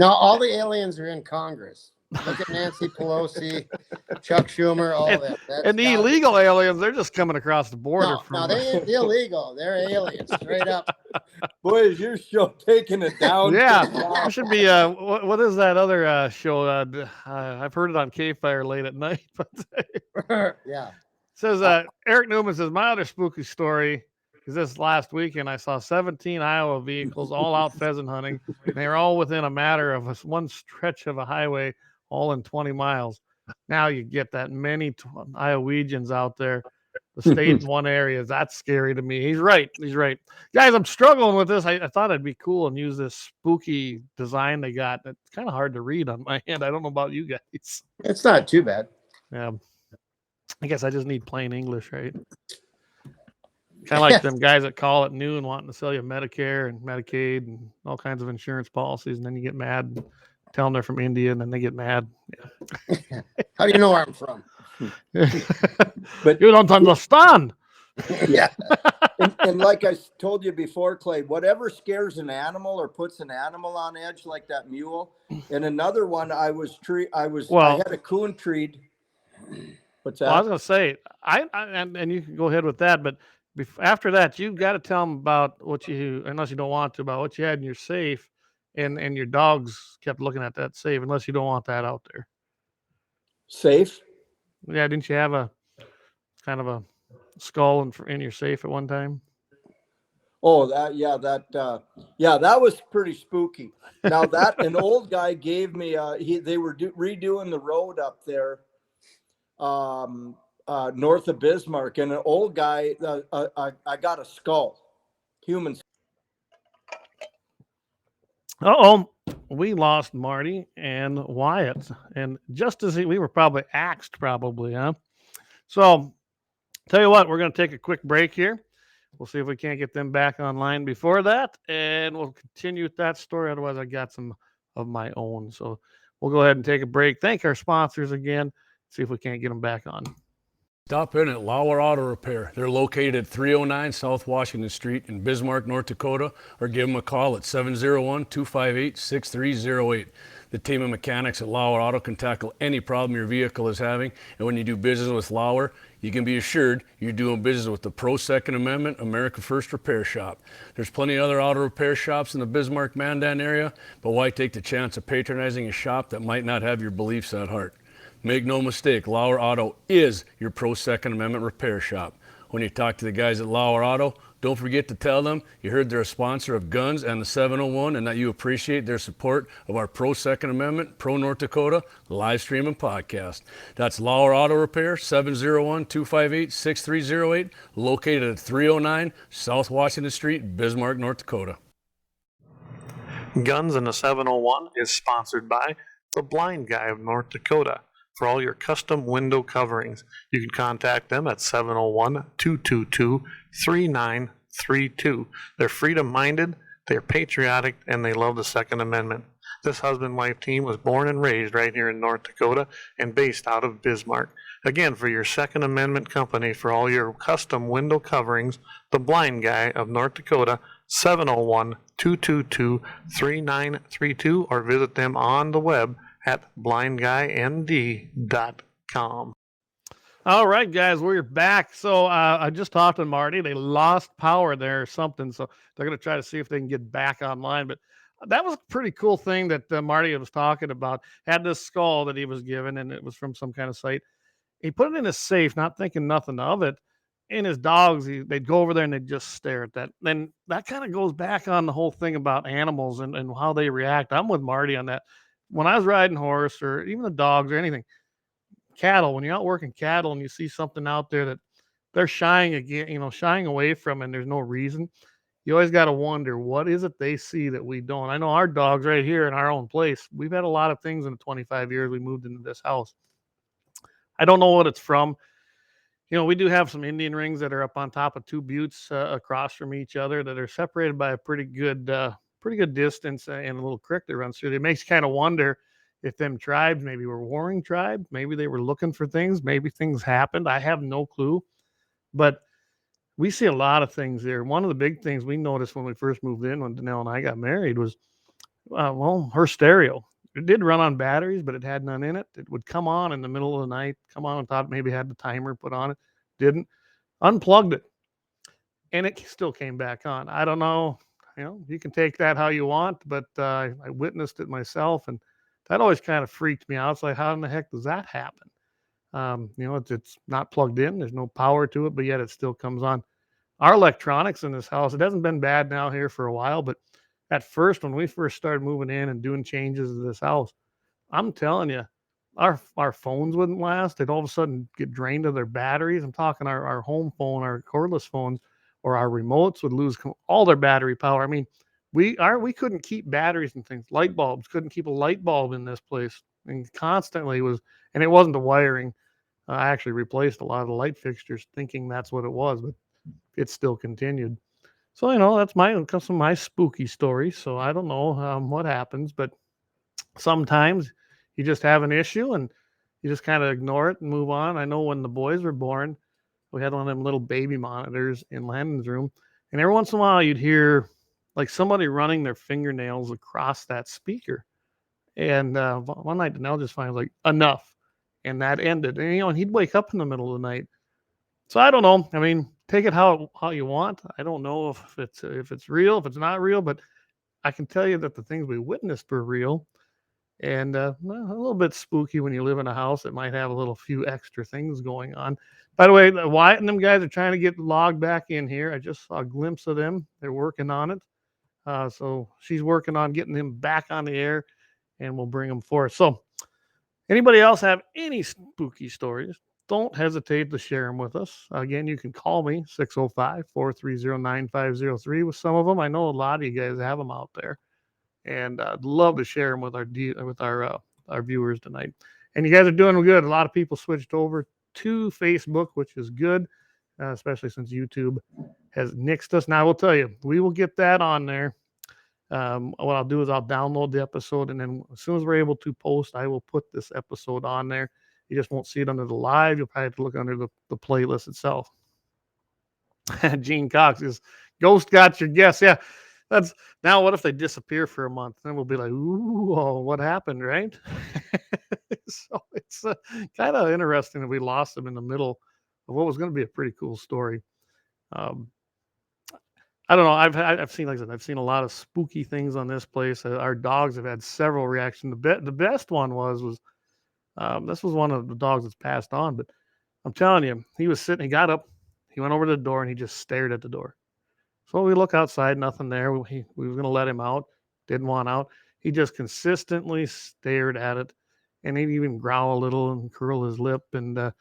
all the aliens are in Congress. Look at Nancy Pelosi, Chuck Schumer, all that. And the illegal aliens, they're just coming across the border. No, they ain't illegal. They're aliens, straight up. Boy, is your show taking it down. Yeah, there should be what is that other show? I've heard it on KFYR late at night. But yeah. Says Eric Newman says, my other spooky story is this last weekend I saw 17 Iowa vehicles all out pheasant hunting, and they were all within a matter of one stretch of a highway, all in 20 miles. Now you get that many Iowegians out there, the state in one area. That's scary to me. He's right. Guys, I'm struggling with this. I thought it'd be cool and use this spooky design they got. It's kind of hard to read on my hand. I don't know about you guys. It's not too bad. Yeah. I guess I just need plain English, right? Kind of like them guys that call at noon wanting to sell you Medicare and Medicaid and all kinds of insurance policies, and then you get mad and tell them they're from India, and then they get mad. Yeah. How do you know where I'm from? But you don't understand. Yeah. and like I told you before, Clay, whatever scares an animal or puts an animal on edge, like that mule. And another one, I had a coon treed. What's that? Well, I was going to say, and you can go ahead with that, but after that, you've got to tell them about what unless you don't want to, about what you had in your safe, and your dogs kept looking at that safe, unless you don't want that out there. Safe? Yeah, didn't you have a kind of a skull in your safe at one time? Oh, that was pretty spooky. Now that an old guy gave me, they were redoing the road up there, north of Bismarck, and an old guy, I got a skull, human. We lost Marty and Wyatt, and just as we were probably axed, huh? So Tell you what, we're going to take a quick break here. We'll see if we can't get them back online before that, and we'll continue with that story. Otherwise, I got some of my own. So we'll go ahead and take a break. Thank our sponsors again. See if we can't get them back on. Stop in at Lauer Auto Repair. They're located at 309 South Washington Street in Bismarck, North Dakota, or give them a call at 701-258-6308. The team of mechanics at Lauer Auto can tackle any problem your vehicle is having, and when you do business with Lauer, you can be assured you're doing business with the Pro Second Amendment America First Repair Shop. There's plenty of other auto repair shops in the Bismarck-Mandan area, but why take the chance of patronizing a shop that might not have your beliefs at heart? Make no mistake, Lauer Auto is your Pro Second Amendment repair shop. When you talk to the guys at Lauer Auto, don't forget to tell them you heard they're a sponsor of Guns and the 701 and that you appreciate their support of our Pro Second Amendment, Pro North Dakota live stream and podcast. That's Lauer Auto Repair, 701-258-6308, located at 309 South Washington Street, Bismarck, North Dakota. Guns and the 701 is sponsored by the Blind Guy of North Dakota. For all your custom window coverings, you can contact them at 701-222-3932. They're freedom-minded, they're patriotic, and they love the Second Amendment. This husband-wife team was born and raised right here in North Dakota and based out of Bismarck. Again, for your Second Amendment company, for all your custom window coverings, the Blind Guy of North Dakota, 701-222-3932, or visit them on the web at blindguynd.com. All right, guys, we're back. So I just talked to Marty. They lost power there or something, so they're going to try to see if they can get back online. But that was a pretty cool thing that Marty was talking about. Had this skull that he was given, and it was from some kind of site. He put it in his safe, not thinking nothing of it. And his dogs, they'd go over there and they'd just stare at that. Then that kind of goes back on the whole thing about animals and how they react. I'm with Marty on that. When I was riding horse or even the dogs or anything, cattle, when you're out working cattle and you see something out there that they're shying again, shying away from and there's no reason, you always got to wonder, what is it they see that we don't? I know our dogs right here in our own place, we've had a lot of things in the 25 years we moved into this house. I don't know what it's from. We do have some Indian rings that are up on top of two buttes across from each other that are separated by a pretty good distance and a little creek that runs through. It makes you kind of wonder if them tribes maybe were warring tribes, maybe they were looking for things, maybe things happened. I have no clue, but we see a lot of things there. One of the big things we noticed when we first moved in, when Danelle and I got married, was her stereo. It did run on batteries, but it had none in it. It would come on in the middle of the night, come on top, maybe had the timer put on it, didn't, unplugged it, and it still came back on. I don't know, you can take that how you want, but I witnessed it myself, and that always kind of freaked me out. It's like, how in the heck does that happen? It's not plugged in. There's no power to it, but yet it still comes on. Our electronics in this house, it hasn't been bad now here for a while, but at first, when we first started moving in and doing changes to this house, I'm telling you, our phones wouldn't last. They'd all of a sudden get drained of their batteries. I'm talking our home phone, our cordless phones, or our remotes would lose all their battery power. I mean, we couldn't keep batteries and things. Light bulbs, couldn't keep a light bulb in this place, and constantly and it wasn't the wiring. I actually replaced a lot of the light fixtures thinking that's what it was, but it still continued. So, that's some of my spooky stories. So I don't know what happens, but sometimes you just have an issue and you just kind of ignore it and move on. I know when the boys were born, we had one of them little baby monitors in Landon's room. And every once in a while you'd hear like somebody running their fingernails across that speaker. And one night Danelle just finally was like, enough. And that ended. And, and he'd wake up in the middle of the night. So I don't know. I mean, take it how you want. I don't know if it's real, if it's not real, but I can tell you that the things we witnessed were real, and a little bit spooky when you live in a house that might have a few extra things going on. By the way, Wyatt and them guys are trying to get logged back in here. I just saw a glimpse of them. They're working on it. So she's working on getting them back on the air, and we'll bring them forth. So anybody else have any spooky stories? Don't hesitate to share them with us. Again, you can call me, 605-430-9503 with some of them. I know a lot of you guys have them out there, and I'd love to share them with our viewers tonight. And you guys are doing good. A lot of people switched over to Facebook, which is good. especially since YouTube has nixed us. Now I will tell you, we will get that on there. What I'll do is I'll download the episode, and then as soon as we're able to post, I will put this episode on there. You just won't see it under the live. You'll probably have to look under the playlist itself. Gene Cox is Ghost got your guess. Yeah, that's now. What if they disappear for a month? Then we'll be like, ooh, oh, what happened, right? So it's kind of interesting that we lost them in the middle of what was going to be a pretty cool story. I don't know. I've seen, like I said, I've seen a lot of spooky things on this place. Our dogs have had several reactions. The best one was this was one of the dogs that's passed on, but I'm telling you, he was sitting. He got up, he went over to the door, and he just stared at the door. So we look outside, nothing there. We were going to let him out, didn't want out. He just consistently stared at it, and he'd even growl a little and curl his lip. And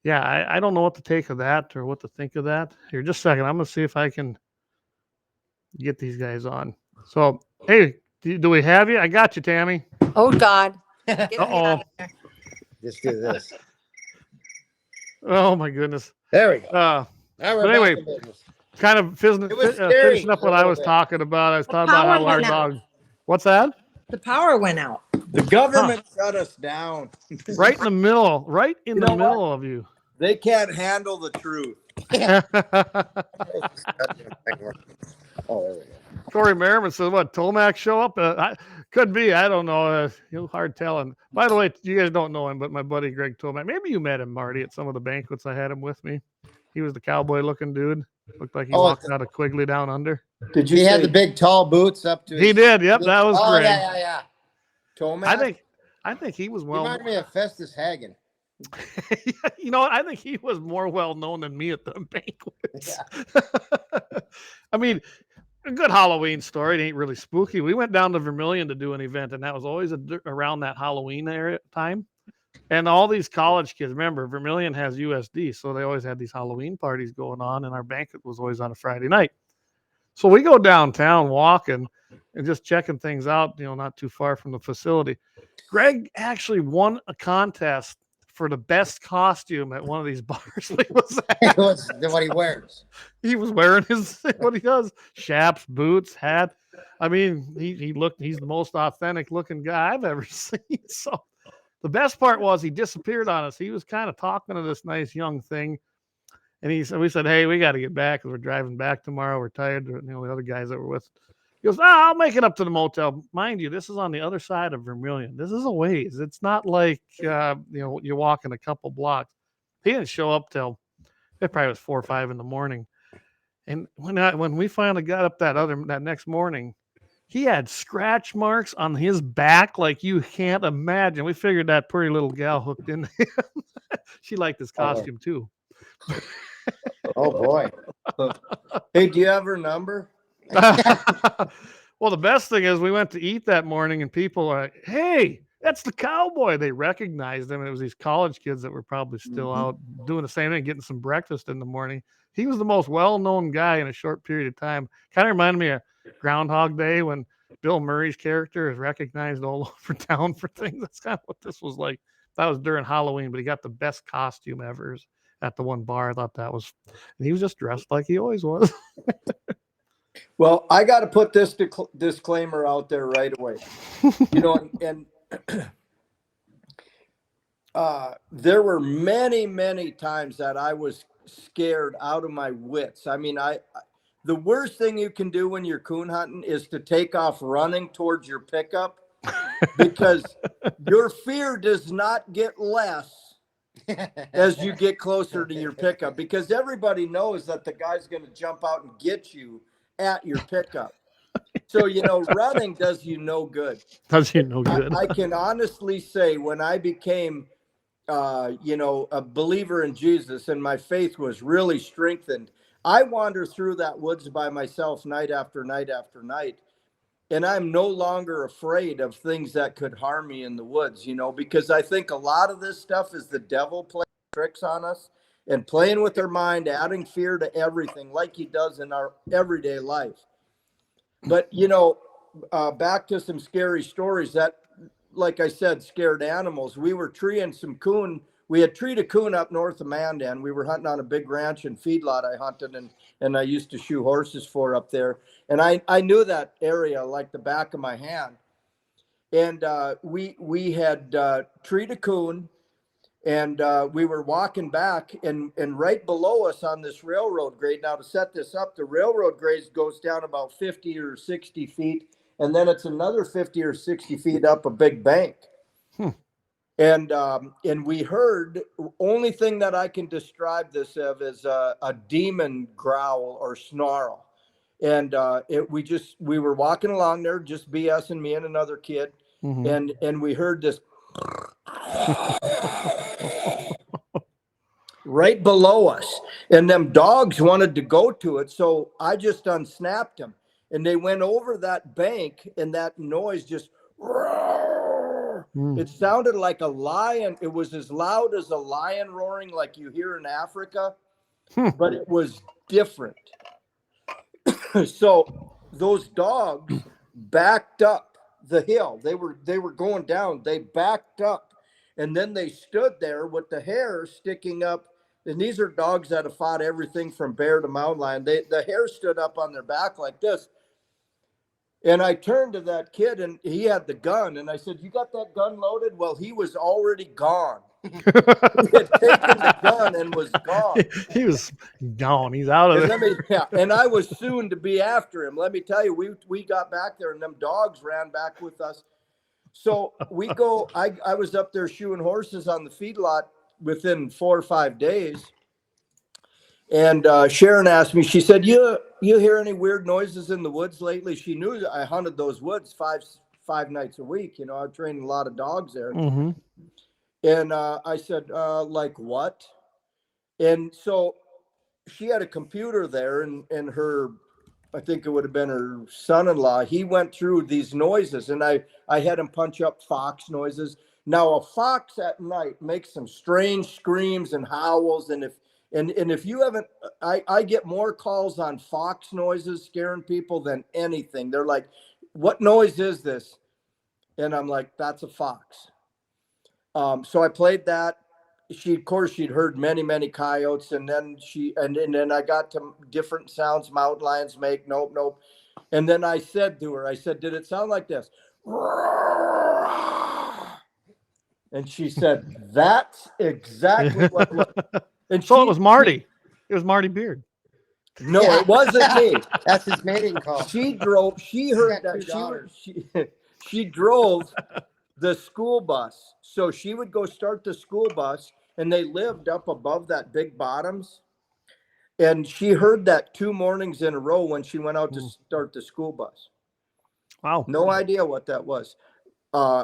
yeah, I don't know what to take of that or what to think of that. Here, just a second. I'm going to see if I can get these guys on. So, hey, do we have you? I got you, Tammy. Oh, God. Get me out Uh-oh. of there. Just do this. Oh, my goodness. There we go. But But anyway, kind of finishing up what I was talking about. I was talking about how our dog. What's that? The power went out. The government shut us down. Right in the middle. Right in You the know middle of you. They can't handle the truth. Oh, there we go. Corey Merriman says, "What? Tomac show up? Could be. I don't know. Hard telling." By the way, you guys don't know him, but my buddy Greg Tomac. Maybe you met him, Marty, at some of the banquets I had him with me. He was the cowboy-looking dude. Looked like he walked out of Quigley Down Under. Did you? He say had the big tall boots up to. He did. Yep, that was Oh Greg. yeah. Tomac? I think he was He well. reminded me of Festus Hagen. You know what? I think he was more well known than me at the banquets. Yeah. I mean, a good Halloween story. It ain't really spooky. We went down to Vermilion to do an event, and that was always around that Halloween area time. And all these college kids, remember, Vermilion has USD, so they always had these Halloween parties going on, and our banquet was always on a Friday night. So we go downtown walking and just checking things out, not too far from the facility. Greg actually won a contest for the best costume at one of these bars. He was at. What's what he wears? He was wearing what he does, chaps, boots, hat. I mean, he's the most authentic looking guy I've ever seen. So the best part was he disappeared on us. He was kind of talking to this nice young thing. And we said, hey, we got to get back because we're driving back tomorrow. We're tired. The other guys that were with. He goes, I'll make it up to the motel. Mind you, this is on the other side of Vermilion. This is a ways. It's not like, you're walking a couple blocks. He didn't show up till it probably was 4 or 5 in the morning. And when we finally got up that next morning, he had scratch marks on his back like you can't imagine. We figured that pretty little gal hooked in him. She liked his costume too. Oh boy. Hey, do you have her number? Well, the best thing is we went to eat that morning and people are like, hey, that's the cowboy. They recognized him. And it was these college kids that were probably still out doing the same thing, getting some breakfast in the morning. He was the most well-known guy in a short period of time. Kind of reminded me of Groundhog Day when Bill Murray's character is recognized all over town for things. That's kind of what this was like. That was during Halloween, but he got the best costume ever at the one bar. I thought that was, and he was just dressed like he always was. Well, I got to put this disclaimer out there right away. And there were many, many times that I was scared out of my wits. I mean, the worst thing you can do when you're coon hunting is to take off running towards your pickup because your fear does not get less as you get closer to your pickup, because everybody knows that the guy's going to jump out and get you at your pickup. So, running does you no good. Does you no good. I can honestly say when I became, a believer in Jesus and my faith was really strengthened, I wander through that woods by myself night after night after night. And I'm no longer afraid of things that could harm me in the woods, because I think a lot of this stuff is the devil playing tricks on us and playing with our mind, adding fear to everything like he does in our everyday life. But, back to some scary stories that, like I said, scared animals. We were treeing some coon we had treated a coon up north of Mandan. We were hunting on a big ranch and feedlot I hunted and I used to shoe horses for up there. And I knew that area like the back of my hand. And we had treated a coon, and we were walking back, and right below us on this railroad grade. Now, to set this up, the railroad grade goes down about 50 or 60 feet, and then it's another 50 or 60 feet up a big bank. And we heard, only thing that I can describe this of is a demon growl or snarl. And we were walking along there, just BS and me and another kid. And we heard this right below us, and them dogs wanted to go to it. So I just unsnapped them, and they went over that bank, and that noise just, it sounded like a lion. It was as loud as a lion roaring like you hear in Africa, but it was different. So those dogs backed up the hill. They were going down. They backed up, and then they stood there with the hair sticking up. And these are dogs that have fought everything from bear to mountain lion. The hair stood up on their back like this. And I turned to that kid, and he had the gun. And I said, "You got that gun loaded?" Well, he was already gone. He had taken the gun and was gone. He was gone. He's out of there. And I was soon to be after him. Let me tell you, we got back there, and them dogs ran back with us. So we go. I was up there shoeing horses on the feedlot within 4 or 5 days. And Sharon asked me, she said, you hear any weird noises in the woods lately? She knew I hunted those woods five nights a week. You know, I trained a lot of dogs there. And I said, like what? And so she had a computer there, and her, I think it would have been her son-in-law, he went through these noises, and I had him punch up fox noises. Now, a fox at night makes some strange screams and howls, and if you haven't, I get more calls on fox noises scaring people than anything. They're like, "What noise is this?" And I'm like, "That's a fox." So I played that. She'd heard many coyotes, and then then I got to different sounds mountain lions make. Nope. And then I said to her, "Did it sound like this?" And she said, "That's exactly what it was." And so it was Marty. It was Marty Beard. No, it wasn't me. That's his mating call. She drove. She heard that. She drove the school bus. So she would go start the school bus, and they lived up above that big bottoms. And she heard that 2 mornings in a row when she went out to start the school bus. Wow. No idea what that was.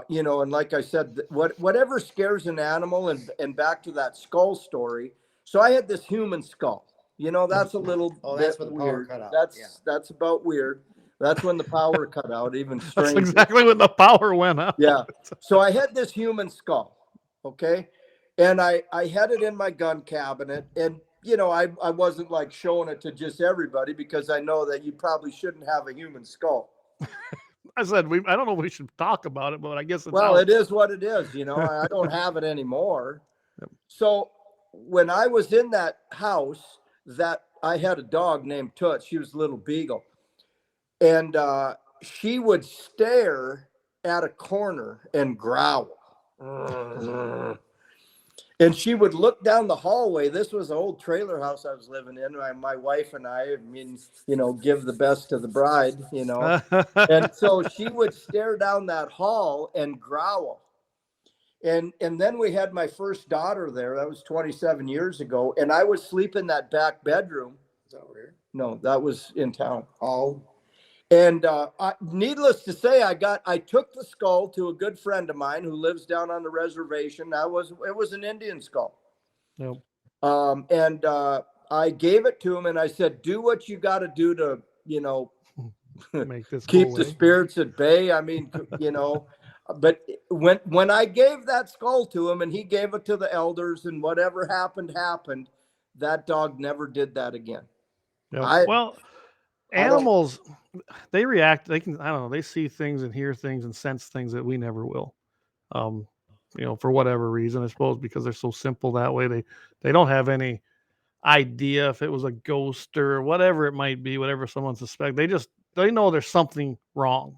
You know, and like I said, whatever scares an animal, and back to that skull story. So I had this human skull. You know, that's a little that's when the power weird. cut out. That's about weird. That's when the power cut out, even stranger. That's exactly when the power went out. Yeah. So I had this human skull, okay? And I had it in my gun cabinet. And, you know, I wasn't like showing it to just everybody, because I know that you probably shouldn't have a human skull. I said, I don't know if we should talk about it, but I guess it's it is what it is. You know, I don't have it anymore. So when I was in that house, that I had a dog named Toots. She was a little beagle. And she would stare at a corner and growl. And she would look down the hallway. This was an old trailer house I was living in. My wife and I mean, you know, give the best to the bride, you know. And so she would stare down that hall and growl. And then we had my first daughter there. That was 27 years ago. And I was sleeping in that back bedroom. Is that weird? No, that was in town. Oh. And needless to say, I took the skull to a good friend of mine who lives down on the reservation. It was an Indian skull. Yep. And I gave it to him, and I said, "Do what you got to do to, you know, make this keep the spirits at bay." I mean, you know. But when I gave that skull to him, and he gave it to the elders, and whatever happened, that dog never did that again. Yep. Animals, they react. They can, I don't know, they see things and hear things and sense things that we never will. for whatever reason, I suppose, because they're so simple that way. They don't have any idea if it was a ghost or whatever it might be, whatever someone suspects. They know there's something wrong.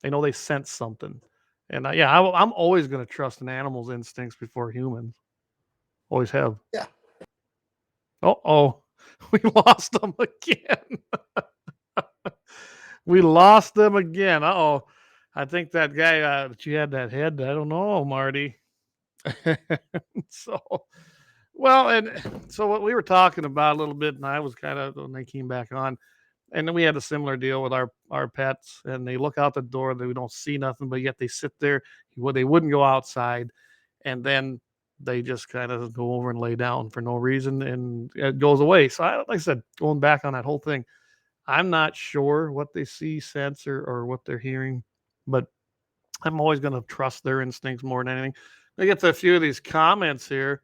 They know they sense something. And I'm always going to trust an animal's instincts before humans. Always have. Yeah. Oh, we lost them again. We lost them again. Uh-oh. I think that guy that you had that head. I don't know, Marty. So what we were talking about a little bit, and I was kind of, when they came back on, and then we had a similar deal with our pets, and they look out the door, they don't see nothing, but yet they sit there. They wouldn't go outside, and then they just kind of go over and lay down for no reason, and it goes away. So like I said, going back on that whole thing, I'm not sure what they see, sense, or what they're hearing, but I'm always going to trust their instincts more than anything. I get to a few of these comments here.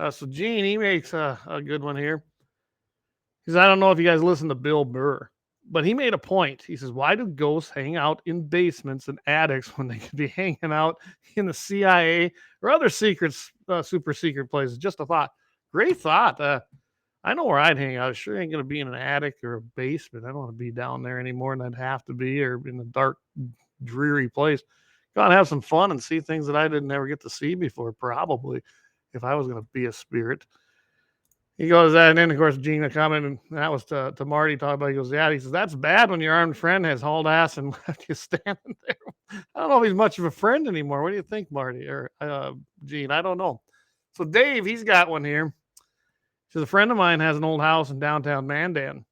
So Gene, he makes a good one here. He says, I don't know if you guys listen to Bill Burr, but he made a point. He says, why do ghosts hang out in basements and attics when they could be hanging out in the CIA or other secrets, super secret places? Just a thought. Great thought. I know where I'd hang out. I sure ain't going to be in an attic or a basement. I don't want to be down there any more than I'd have to be, or in a dark, dreary place. Go and have some fun and see things that I didn't ever get to see before, probably, if I was going to be a spirit. He goes, and then, of course, Gene commented, and that was to Marty talking about. He goes, yeah, he says, that's bad when your armed friend has hauled ass and left you standing there. I don't know if he's much of a friend anymore. What do you think, Marty or Gene? I don't know. So Dave, he's got one here. He says, a friend of mine has an old house in downtown Mandan.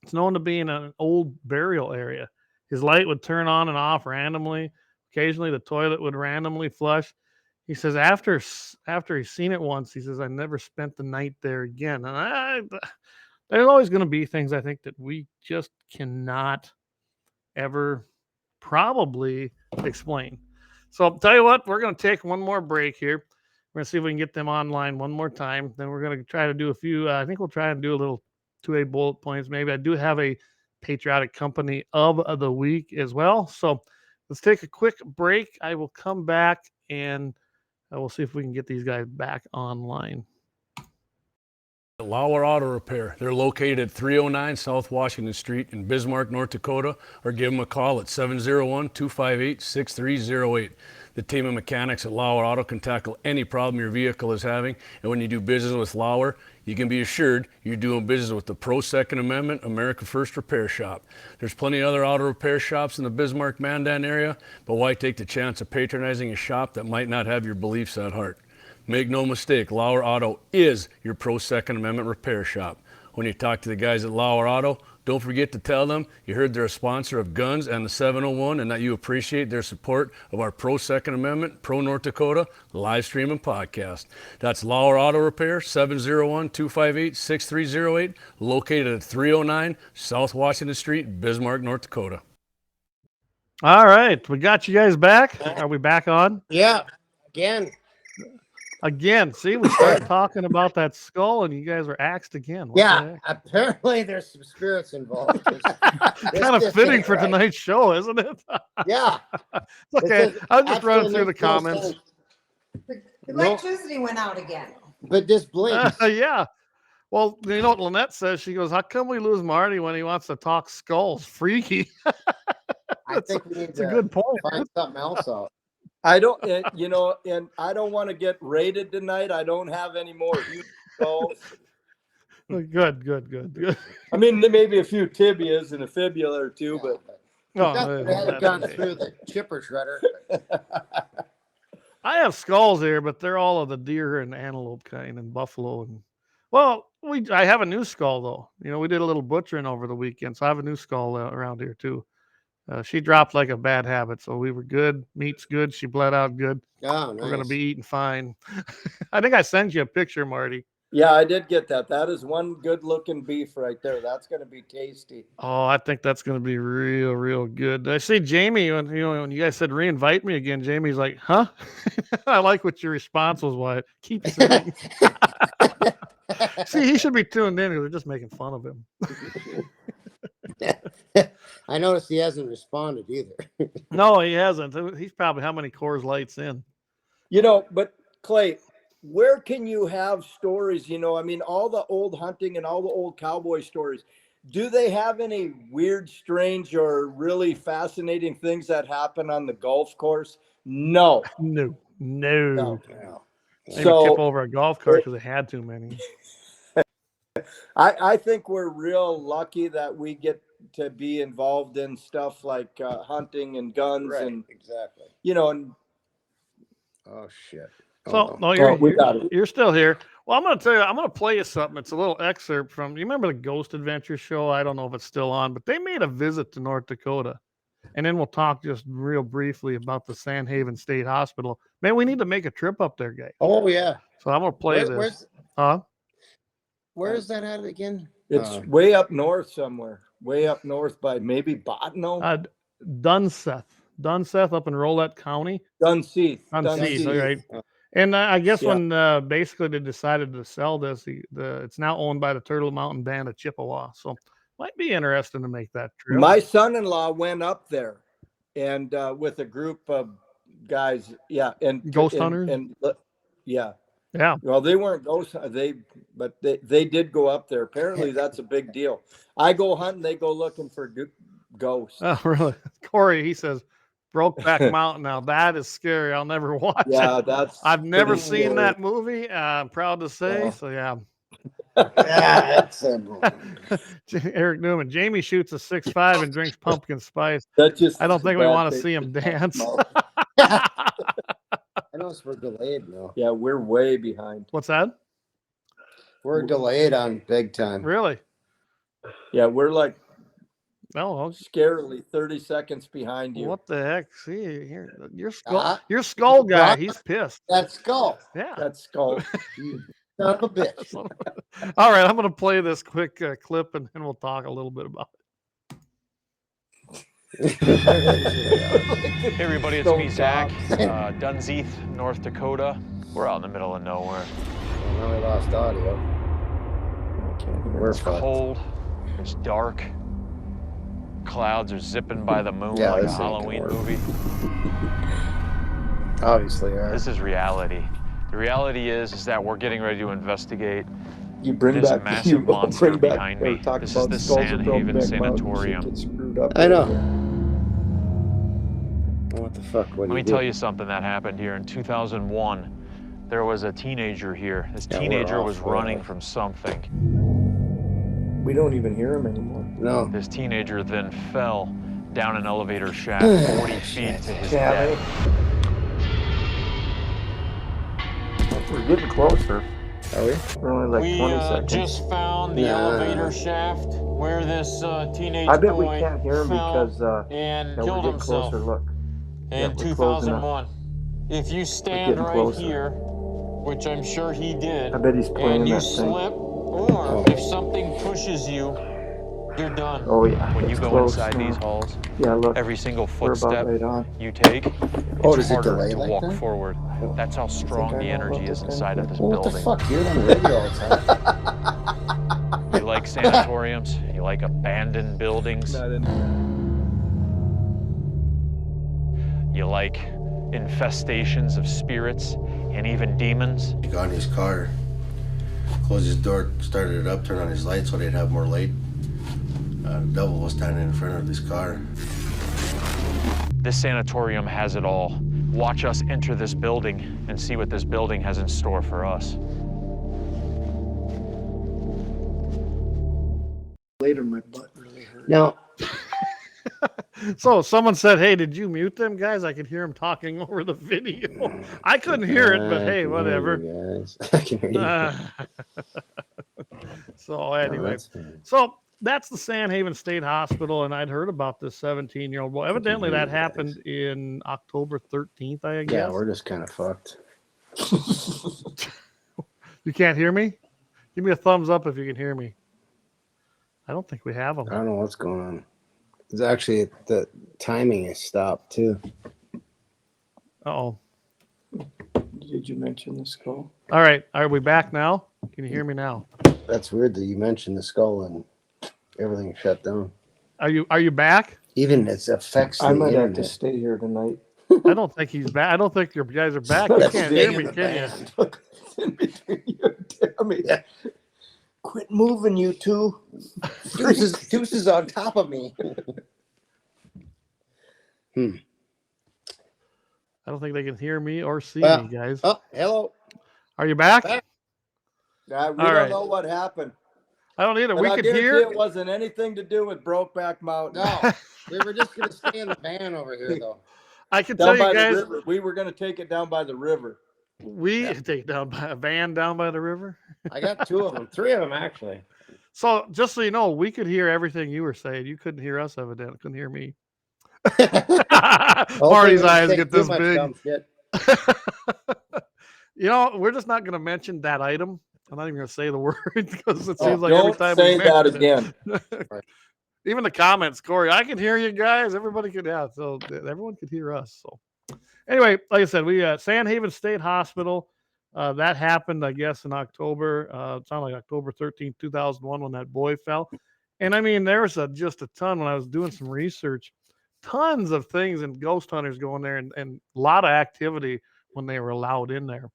It's known to be in an old burial area. His light would turn on and off randomly. Occasionally, the toilet would randomly flush. He says, after he's seen it once, he says, I never spent the night there again. And there's always going to be things, I think, that we just cannot ever probably explain. So I'll tell you what, we're going to take one more break here. We're going to see if we can get them online one more time. Then we're going to try to do a few, I think we'll try and do a little 2A bullet points. Maybe I do have a patriotic company of the week as well. So let's take a quick break. I will come back and we'll see if we can get these guys back online. Lauer Auto Repair. They're located at 309 South Washington Street in Bismarck, North Dakota, or give them a call at 701-258-6308. The team of mechanics at Lauer Auto can tackle any problem your vehicle is having, and when you do business with Lauer, you can be assured you're doing business with the Pro Second Amendment America First Repair Shop. There's plenty of other auto repair shops in the Bismarck-Mandan area, but why take the chance of patronizing a shop that might not have your beliefs at heart? Make no mistake, Lauer Auto is your Pro Second Amendment repair shop. When you talk to the guys at Lauer Auto, don't forget to tell them you heard they're a sponsor of Guns and the 701 and that you appreciate their support of our Pro Second Amendment, Pro North Dakota live stream and podcast. That's Lauer Auto Repair, 701-258-6308, located at 309 South Washington Street, Bismarck, North Dakota. All right, we got you guys back. Are we back on? Yeah, Again, see, we started talking about that skull, and you guys were axed again. What yeah, apparently there's some spirits involved. Kind of fitting for tonight's show, isn't it? Yeah. Okay, I'll just run through the comments. The electricity went out again. But this blinks. Yeah. Well, you know what Lynette says? She goes, how come we lose Marty when he wants to talk skulls? Freaky. I think we need to a good point. Find something else out. I don't, and I don't want to get rated tonight. I don't have any more huge skulls. Good. I mean, maybe a few tibias and a fibula or two, but They haven't gone through the chipper shredder. I have skulls here, but they're all of the deer and antelope kind and buffalo. And I have a new skull though. We did a little butchering over the weekend, so I have a new skull around here too. She dropped like a bad habit, so we were good. Meat's good. She bled out good. Oh, nice. We're going to be eating fine. I think I sent you a picture, Marty. Yeah, I did get that. That is one good-looking beef right there. That's going to be tasty. Oh, I think that's going to be real, real good. I see Jamie, when you guys said reinvite me again, Jamie's like, huh? I like what your response was, Wyatt. Keep sitting. See, he should be tuned in because they're just making fun of him. I noticed he hasn't responded either. No, he hasn't. He's probably how many Coors Lights in? But Clay, where can you have stories? I mean, all the old hunting and all the old cowboy stories. Do they have any weird, strange, or really fascinating things that happen on the golf course? No. No. Maybe So tip over a golf cart because they had too many. I think we're real lucky that we get to be involved in stuff like hunting and guns and exactly. And Oh shit. So no, you're still here. Well, I'm going to tell you, I'm going to play you something. It's a little excerpt from. You remember the Ghost Adventure show? I don't know if it's still on, but they made a visit to North Dakota, and then we'll talk just real briefly about the Sandhaven State Hospital. Man, we need to make a trip up there, guys. Oh yeah. So I'm going to play this. Where is that at again? It's way up north somewhere. Way up north by maybe Bottineau. Dunseth up in Rolette County. Dunseith. All right. And I guess when basically they decided to sell this, it's now owned by the Turtle Mountain Band of Chippewa. So might be interesting to make that trip. My son-in-law went up there, and with a group of guys, and ghost hunters, yeah. Well, they weren't ghost. But they did go up there. Apparently, that's a big deal. I go hunting, they go looking for ghosts. Oh, really? Corey, he says, Brokeback Mountain. Now that is scary. I'll never watch it. I've never seen that movie. I'm proud to say. So yeah. That's Eric Newman. Jamie shoots a 6.5 and drinks pumpkin spice. I don't think we want to see him dance. I noticed we're delayed now. Yeah, we're way behind. What's that? We're delayed on big time. Really? Yeah, we're like scarily 30 seconds behind you. What the heck? See here, your skull guy. He's pissed. That skull. Yeah, that skull. Son of a bitch. All right, I'm going to play this quick clip, and then we'll talk a little bit about it. Hey everybody, it's me, Zach. Dunseith, North Dakota. We're out in the middle of nowhere. Now we lost audio. It's cold. It's dark. Clouds are zipping by the moon like a Halloween movie. Obviously, this is reality. The reality is that we're getting ready to investigate this massive monster behind me. This is the Sandhaven Sanatorium. I know. What the fuck? Let me tell you something that happened here in 2001. There was a teenager here. This teenager was running from something. We don't even hear him anymore. No. This teenager then fell down an elevator shaft 40 feet to his death. We're getting closer. Are we? We're only like 20 seconds. We just found the elevator shaft where this teenage I bet boy we can't hear him because and killed himself closer. Look. in 2001. If you stand right here, which I'm sure he did, I bet he's playing and you that slip, or if something pushes you, you're done. Oh yeah. When you go inside these halls, look, every single footstep right you take, does it harder delay to like walk that? forward. That's how strong the energy is inside of this What building. the fuck? You're on the radio all the time. You like sanatoriums? You like abandoned buildings? You like infestations of spirits and even demons? He got in his car, closed his door, started it up, turned on his light so they'd have more light. The devil was standing in front of his car. This sanatorium has it all. Watch us enter this building and see what this building has in store for us. Later, my butt really hurt. Now, so someone said, "Hey, did you mute them guys? I could hear them talking over the video." I couldn't hear it, but hey, whatever. Guys. I can hear you. So anyway, so that's the Sandhaven State Hospital, and I'd heard about this 17-year-old. Well, evidently that happened in October 13th, I guess. Yeah, we're just kind of fucked. You can't hear me? Give me a thumbs up if you can hear me. I don't think we have them. I don't know what's going on. It's actually the timing is stopped too. Uh-oh. Did you mention the skull? All right. Are we back now? Can you hear me now? That's weird that you mentioned the skull and everything shut down. Are you back? Even its affects I the might have internet. to stay here tonight. I don't think he's back. I don't think your guys are back. You can't hear me, can you? It's in between you and Tammy. Yeah. Quit moving, you two. Deuces on top of me. I don't think they can hear me or see Well, me, guys. Oh, hello. Are you back? Back. We All don't right. know what happened. I don't either. But We I could guarantee hear. it wasn't anything to do with Brokeback Mountain. No, we were just going to stay in the van over here, though. I can Down tell by you guys. the river. We were going to take it down by the river. We take down by a van down by the river. I got 2 of them, 3 of them actually. So just so you know, we could hear everything you were saying. You couldn't hear us, evidently. Couldn't hear me. Marty's eyes get this big. You know, we're just not going to mention that item. I'm not even going to say the word because it seems like every time say we that mention again. it. Even the comments, Corey, I can hear you guys. Everybody could, so everyone could hear us. So anyway, like I said, we Sandhaven State Hospital. That happened, I guess, in October. It sounded like October 13th, 2001, when that boy fell. And I mean, there's just a ton when I was doing some research. Tons of things and ghost hunters going there and a lot of activity when they were allowed in there.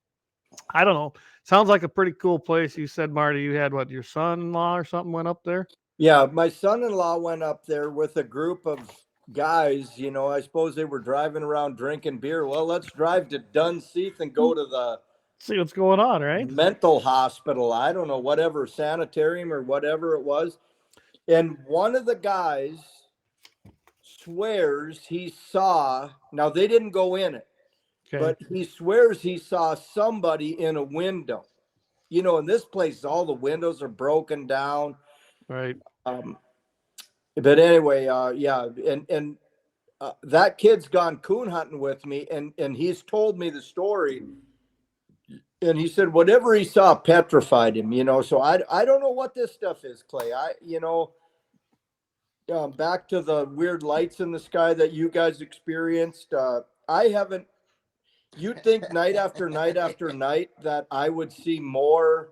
I don't know. Sounds like a pretty cool place. You said, Marty, you had your son-in-law or something went up there? Yeah, my son-in-law went up there with a group of guys. You know, I suppose they were driving around drinking beer. Well, let's drive to Dunseith and go to the see what's going on, right? mental hospital. I don't know, whatever, sanitarium or whatever it was. And one of the guys swears he saw, now they didn't go in it, but he swears he saw somebody in a window. You know, in this place, all the windows are broken down. Right. But anyway, that kid's gone coon hunting with me, and he's told me the story. And he said whatever he saw petrified him. You know, so I don't know what this stuff is, Clay. Back to the weird lights in the sky that you guys experienced. I haven't. You'd think night after night after night that I would see more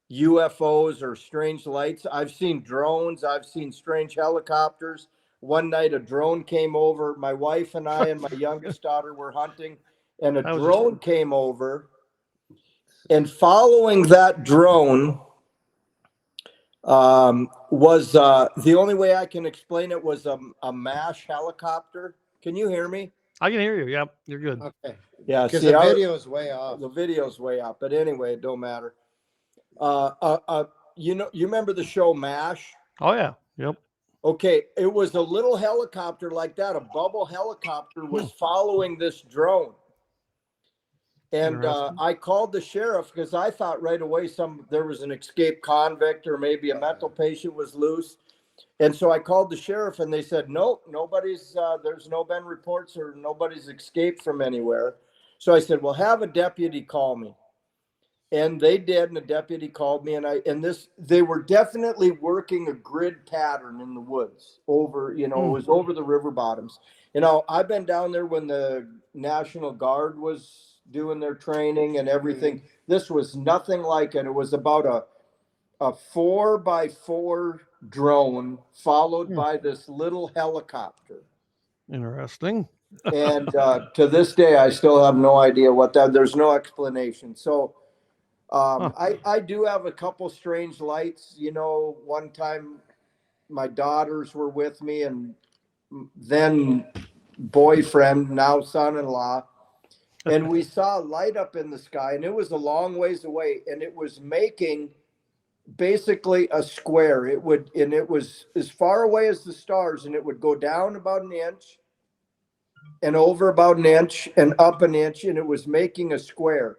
UFOs or strange lights. I've seen drones. I've seen strange helicopters. One night a drone came over. My wife and I and my youngest daughter were hunting, and a drone came over. And following that drone was the only way I can explain it was a MASH helicopter. Can you hear me? I can hear you. Yep, you're good. Okay. Yeah, because the video's way off. The video's way off. But anyway, it don't matter. You remember the show MASH? Oh yeah. Yep. Okay, it was a little helicopter like that. A bubble helicopter was following this drone. And I called the sheriff because I thought right away there was an escaped convict or maybe a mental patient was loose. And so I called the sheriff and they said, nope, nobody's, there's no been reports or nobody's escaped from anywhere. So I said, well, have a deputy call me. And they did, and the deputy called me, they were definitely working a grid pattern in the woods over, it was over the river bottoms. I've been down there when the National Guard was doing their training and everything. This was nothing like it. It was about a 4x4 drone followed by this little helicopter. Interesting. And to this day, I still have no idea there's no explanation. So I do have a couple strange lights. One time my daughters were with me and then boyfriend, now son-in-law, and we saw a light up in the sky, and it was a long ways away, and it was making basically a square. It was as far away as the stars, and it would go down about an inch and over about an inch and up an inch, and it was making a square.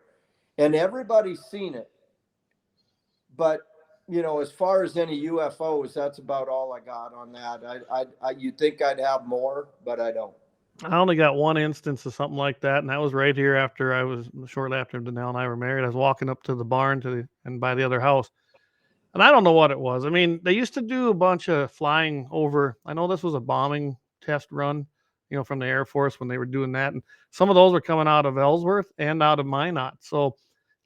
And everybody's seen it. But, as far as any UFOs, that's about all I got on that. You'd think I'd have more, but I don't. I only got one instance of something like that, and that was right here shortly after Danelle and I were married. I was walking up to the barn and by the other house, and I don't know what it was. I mean, they used to do a bunch of flying over. I know this was a bombing test run, from the Air Force when they were doing that, and some of those were coming out of Ellsworth and out of Minot. So,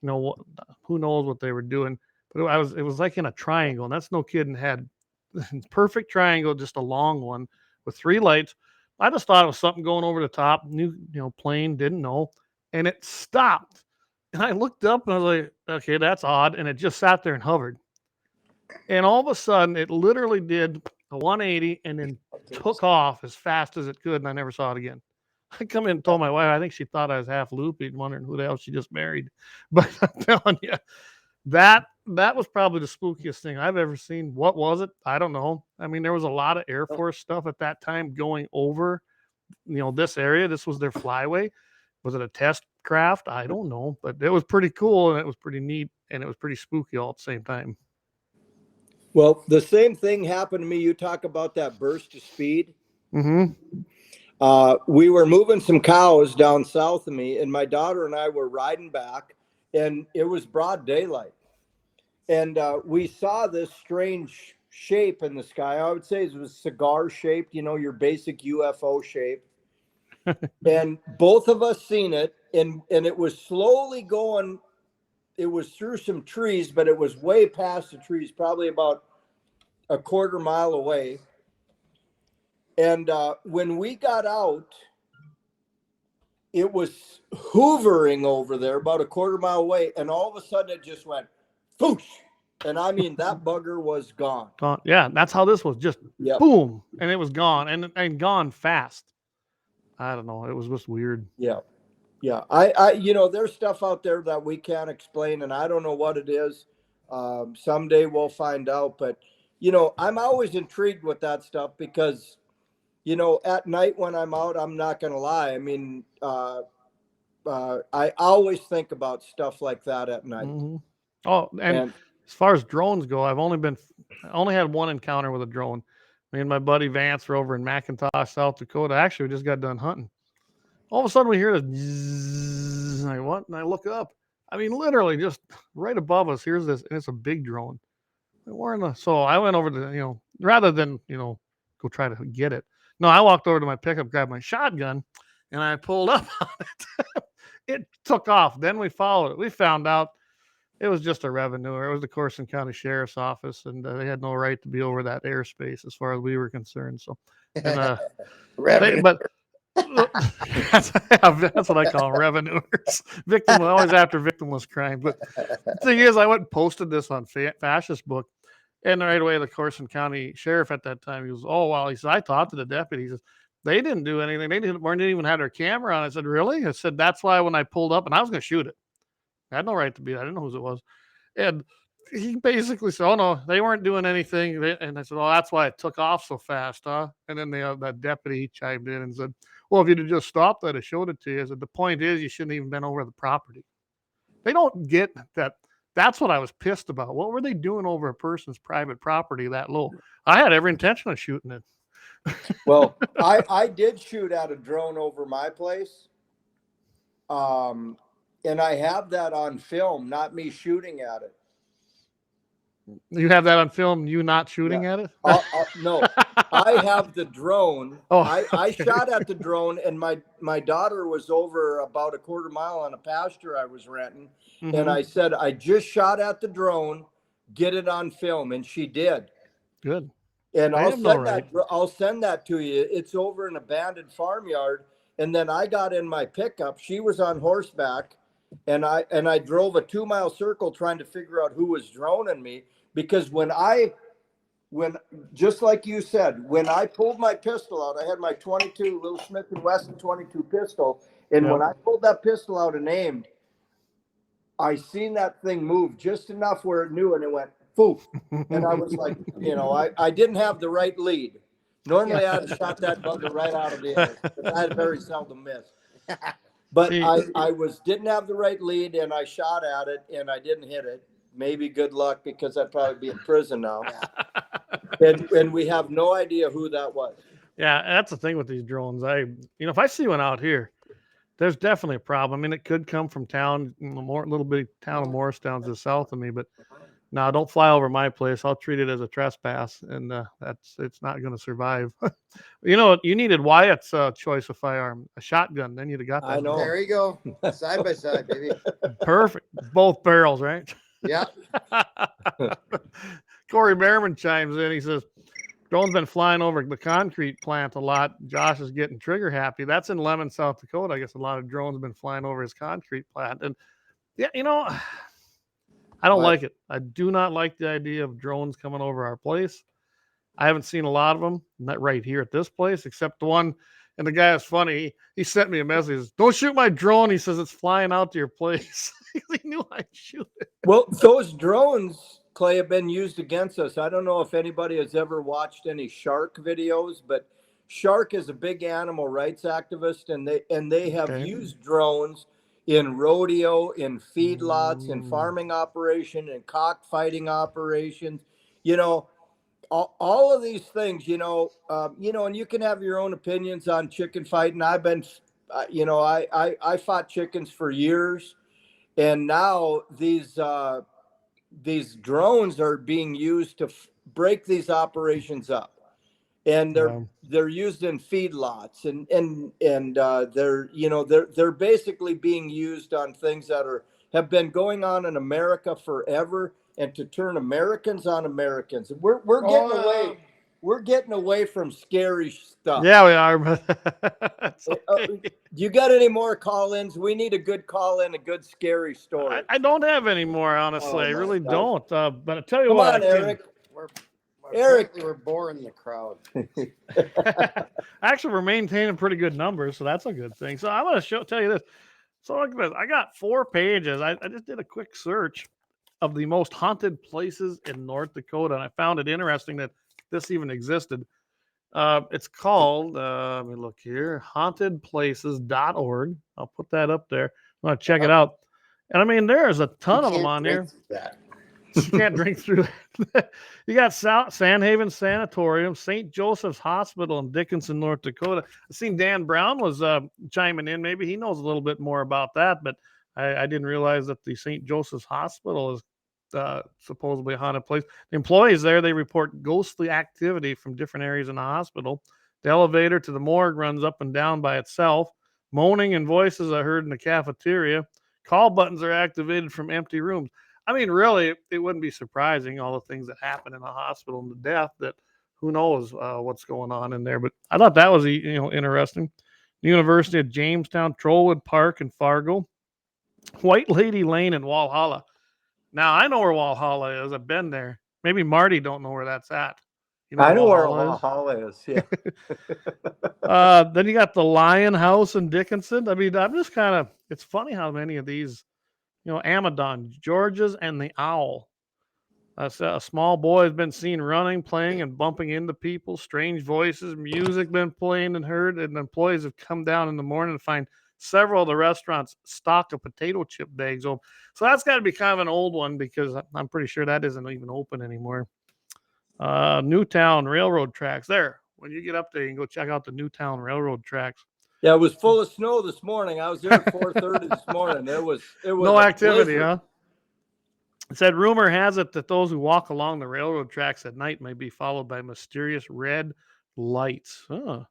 who knows what they were doing? But it was like in a triangle, and that's no kidding. Had perfect triangle, just a long one with 3 lights. I just thought it was something going over the top, new, plane, didn't know. And it stopped. And I looked up and I was like, okay, that's odd. And it just sat there and hovered. And all of a sudden, it literally did a 180 and then took off as fast as it could. And I never saw it again. I come in and told my wife, I think she thought I was half loopy and wondering who the hell she just married. But I'm telling you, that was probably the spookiest thing I've ever seen. What was it? I don't know. I mean, there was a lot of Air Force stuff at that time going over, this area. This was their flyway. Was it a test craft? I don't know, but it was pretty cool and it was pretty neat and it was pretty spooky all at the same time. Well, the same thing happened to me. You talk about that burst of speed. Mm-hmm. We were moving some cows down south of me, and my daughter and I were riding back, and it was broad daylight. And we saw this strange shape in the sky. I would say it was cigar shaped, your basic UFO shape. And both of us seen it, and it was slowly going. It was through some trees, but it was way past the trees, probably about a quarter mile away. And when we got out, it was hoovering over there about a quarter mile away. And all of a sudden it just went whoosh. And I mean, that bugger was gone. Yeah, that's how this was, just boom. And it was gone and gone fast. I don't know. It was just weird. Yeah. Yeah. I there's stuff out there that we can't explain, and I don't know what it is. Someday we'll find out. But, I'm always intrigued with that stuff because, at night when I'm out, I'm not going to lie. I mean, I always think about stuff like that at night. Mm-hmm. Oh, and as far as drones go, I only had one encounter with a drone. Me and my buddy Vance were over in McIntosh, South Dakota. Actually, we just got done hunting. All of a sudden we hear this zzz, and what? And I look up. I mean, literally just right above us, here's this, and it's a big drone. So I went over to, rather than, go try to get it. No, I walked over to my pickup, grabbed my shotgun, and I pulled up on it. It took off. Then we followed it. We found out it was just a revenuer. It was the Carson County Sheriff's Office, and they had no right to be over that airspace as far as we were concerned. So, and, that's what I call revenuers. Always after victimless crime. But the thing is, I went and posted this on Fascist Book, and right away the Carson County Sheriff at that time, he goes, "Oh wow," he said, "I talked to the deputy." He says, "They didn't do anything. They didn't even have their camera on." I said, "Really?" I said, "That's why when I pulled up, and I was going to shoot it. I had no right to be. I didn't know who it was." And he basically said, "Oh no, they weren't doing anything." And I said, "Oh, that's why it took off so fast, huh?" And then that deputy chimed in and said, "Well, if you'd have just stopped, I'd have showed it to you." I said, "The point is, you shouldn't even been over the property." They don't get that. That's what I was pissed about. What were they doing over a person's private property that low? I had every intention of shooting it. Well, I did shoot at a drone over my place. And I have that on film, not me shooting at it. You have that on film, you not shooting at it? No, I have the drone. Oh, I shot at the drone, and my daughter was over about a quarter mile on a pasture I was renting. Mm-hmm. And I said, "I just shot at the drone, get it on film." And she did. Good. And I'll send that to you. It's over an abandoned farmyard. And then I got in my pickup. She was on horseback, and I drove a 2-mile circle trying to figure out who was droning me. Because when just like you said, when I pulled my pistol out, I had my 22 little Smith & Wesson 22 pistol. And when I pulled that pistol out and aimed, I seen that thing move just enough where it knew, and it went poof. And I was like, I didn't have the right lead. Normally I'd have shot that bugger right out of the air. I had very seldom missed. But I didn't have the right lead, and I shot at it, and I didn't hit it. Maybe good luck, because I'd probably be in prison now. And we have no idea who that was. Yeah, that's the thing with these drones. If I see one out here, there's definitely a problem. I mean, it could come from town, little bitty town of Morristown to the south of me, but no, don't fly over my place. I'll treat it as a trespass, and it's not going to survive. You needed Wyatt's choice of firearm, a shotgun. Then you'd have got that. I know. There you go, side by side, baby. Perfect, both barrels, right? Yeah. Corey Behrman chimes in. He says, Drone's been flying over the concrete plant a lot. Josh is getting trigger happy. That's in Lemon, South Dakota. I guess a lot of drones have been flying over his concrete plant. And yeah, I don't like it. I do not like the idea of drones coming over our place. I haven't seen a lot of them, not right here at this place, except the one. And the guy is funny. He sent me a message. He says, "Don't shoot my drone." He says it's flying out to your place. He knew I'd shoot it. Well, those drones, Clay, have been used against us. I don't know if anybody has ever watched any shark videos, but Shark is a big animal rights activist, and they have used drones in rodeo, in feedlots, in farming operation, in cockfighting operations. All of these things, and you can have your own opinions on chicken fighting. I've been, I fought chickens for years, and now these drones are being used to break these operations up, and they're used in feedlots, and they're basically being used on things that have been going on in America forever. And to turn Americans on Americans, we're getting away. We're getting away from scary stuff. Yeah, we are. Okay. You got any more call-ins? We need a good call-in, a good scary story. I don't have any more, honestly. I really don't. But I tell you Come what, on, Eric. We're boring the crowd. Actually, we're maintaining pretty good numbers, so that's a good thing. So I'm going to tell you this. So look at this. I got 4 pages. I just did a quick search of the most haunted places in North Dakota, and I found it interesting that this even existed. It's called, let me look here, hauntedplaces.org. I'll put that up there. I'm going to check it out. And I mean, there's a ton of them on here. You can't drink through that. You got Sandhaven Sanatorium, St. Joseph's Hospital in Dickinson, North Dakota. I seen Dan Brown was chiming in. Maybe he knows a little bit more about that, but I didn't realize that the St. Joseph's Hospital is supposedly a haunted place. The employees there, they report ghostly activity from different areas in the hospital. The elevator to the morgue runs up and down by itself. Moaning and voices are heard in the cafeteria. Call buttons are activated from empty rooms. I mean, really, it wouldn't be surprising, all the things that happen in the hospital and the death, that who knows what's going on in there. But I thought that was interesting. The University of Jamestown, Trollwood Park in Fargo, White Lady Lane in Walhalla. Now, I know where Walhalla is. I've been there. Maybe Marty don't know where that's at. I know where Walhalla is. Yeah. Then you got the Lion House in Dickinson. I mean, I'm just kind of, it's funny how many of these, Amadon, George's, and the Owl. A small boy has been seen running, playing, and bumping into people. Strange voices, music been playing and heard, and employees have come down in the morning to find several of the restaurants stocked of potato chip bags. So that's got to be kind of an old one, because I'm pretty sure that isn't even open anymore. Newtown Railroad Tracks. There, when you get up there, you can go check out the Newtown Railroad Tracks. Yeah, it was full of snow this morning. I was there at 4:30 this morning. It was no activity, blizzard. Huh? It said, rumor has it that those who walk along the railroad tracks at night may be followed by mysterious red lights. They're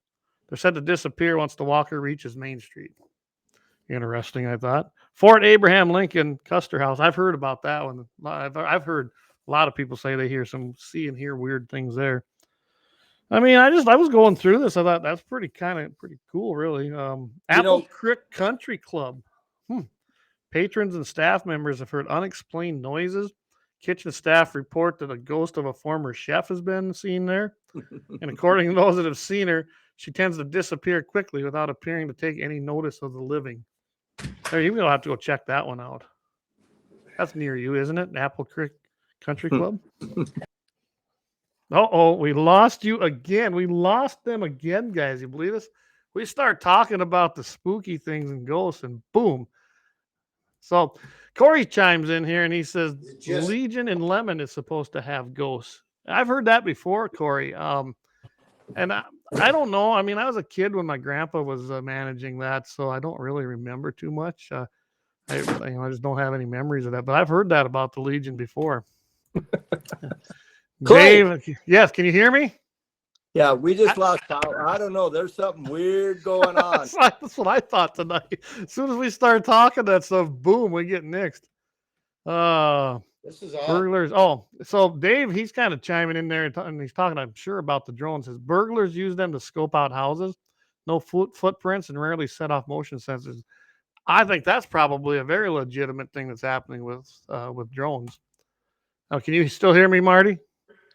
said to disappear once the walker reaches Main Street. Interesting, I thought. Fort Abraham Lincoln Custer House. I've heard about that one. I've heard a lot of people say they see and hear weird things there. I mean, I was going through this. I thought that's pretty cool, really. Apple Creek Country Club. Patrons and staff members have heard unexplained noises. Kitchen staff report that a ghost of a former chef has been seen there. And according to those that have seen her, she tends to disappear quickly without appearing to take any notice of the living. There, you will have to go check that one out. That's near you, isn't it? Apple Creek Country Club. We lost you again. We lost them again, guys. You believe this? We start talking about the spooky things and ghosts, and boom. So Corey chimes in here and he says Legion in Lemon is supposed to have ghosts. I've heard that before, Corey. And I don't know. I mean, I was a kid when my grandpa was managing that, so I don't really remember too much. I just don't have any memories of that. But I've heard that about the Legion before. Dave, yes, can you hear me? Yeah, we just lost power. I don't know. There's something weird going on. That's what I thought tonight. As soon as we start talking that stuff, boom, we get nixed. This is odd. Burglars. Oh, so Dave, he's kind of chiming in there and he's talking, I'm sure, about the drones. Says burglars use them to scope out houses, no footprints, and rarely set off motion sensors. I think that's probably a very legitimate thing that's happening with drones. Now, can you still hear me, Marty?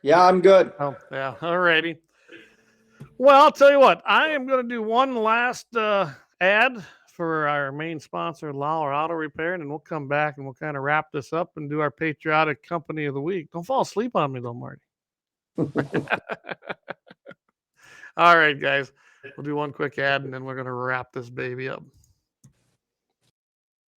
Yeah, I'm good. Oh, yeah. All righty. Well, I'll tell you what. I am going to do one last ad for our main sponsor, Lauer Auto Repair, and then we'll come back and we'll kind of wrap this up and do our patriotic company of the week. Don't fall asleep on me, though, Marty. All right, guys. We'll do one quick ad, and then we're going to wrap this baby up.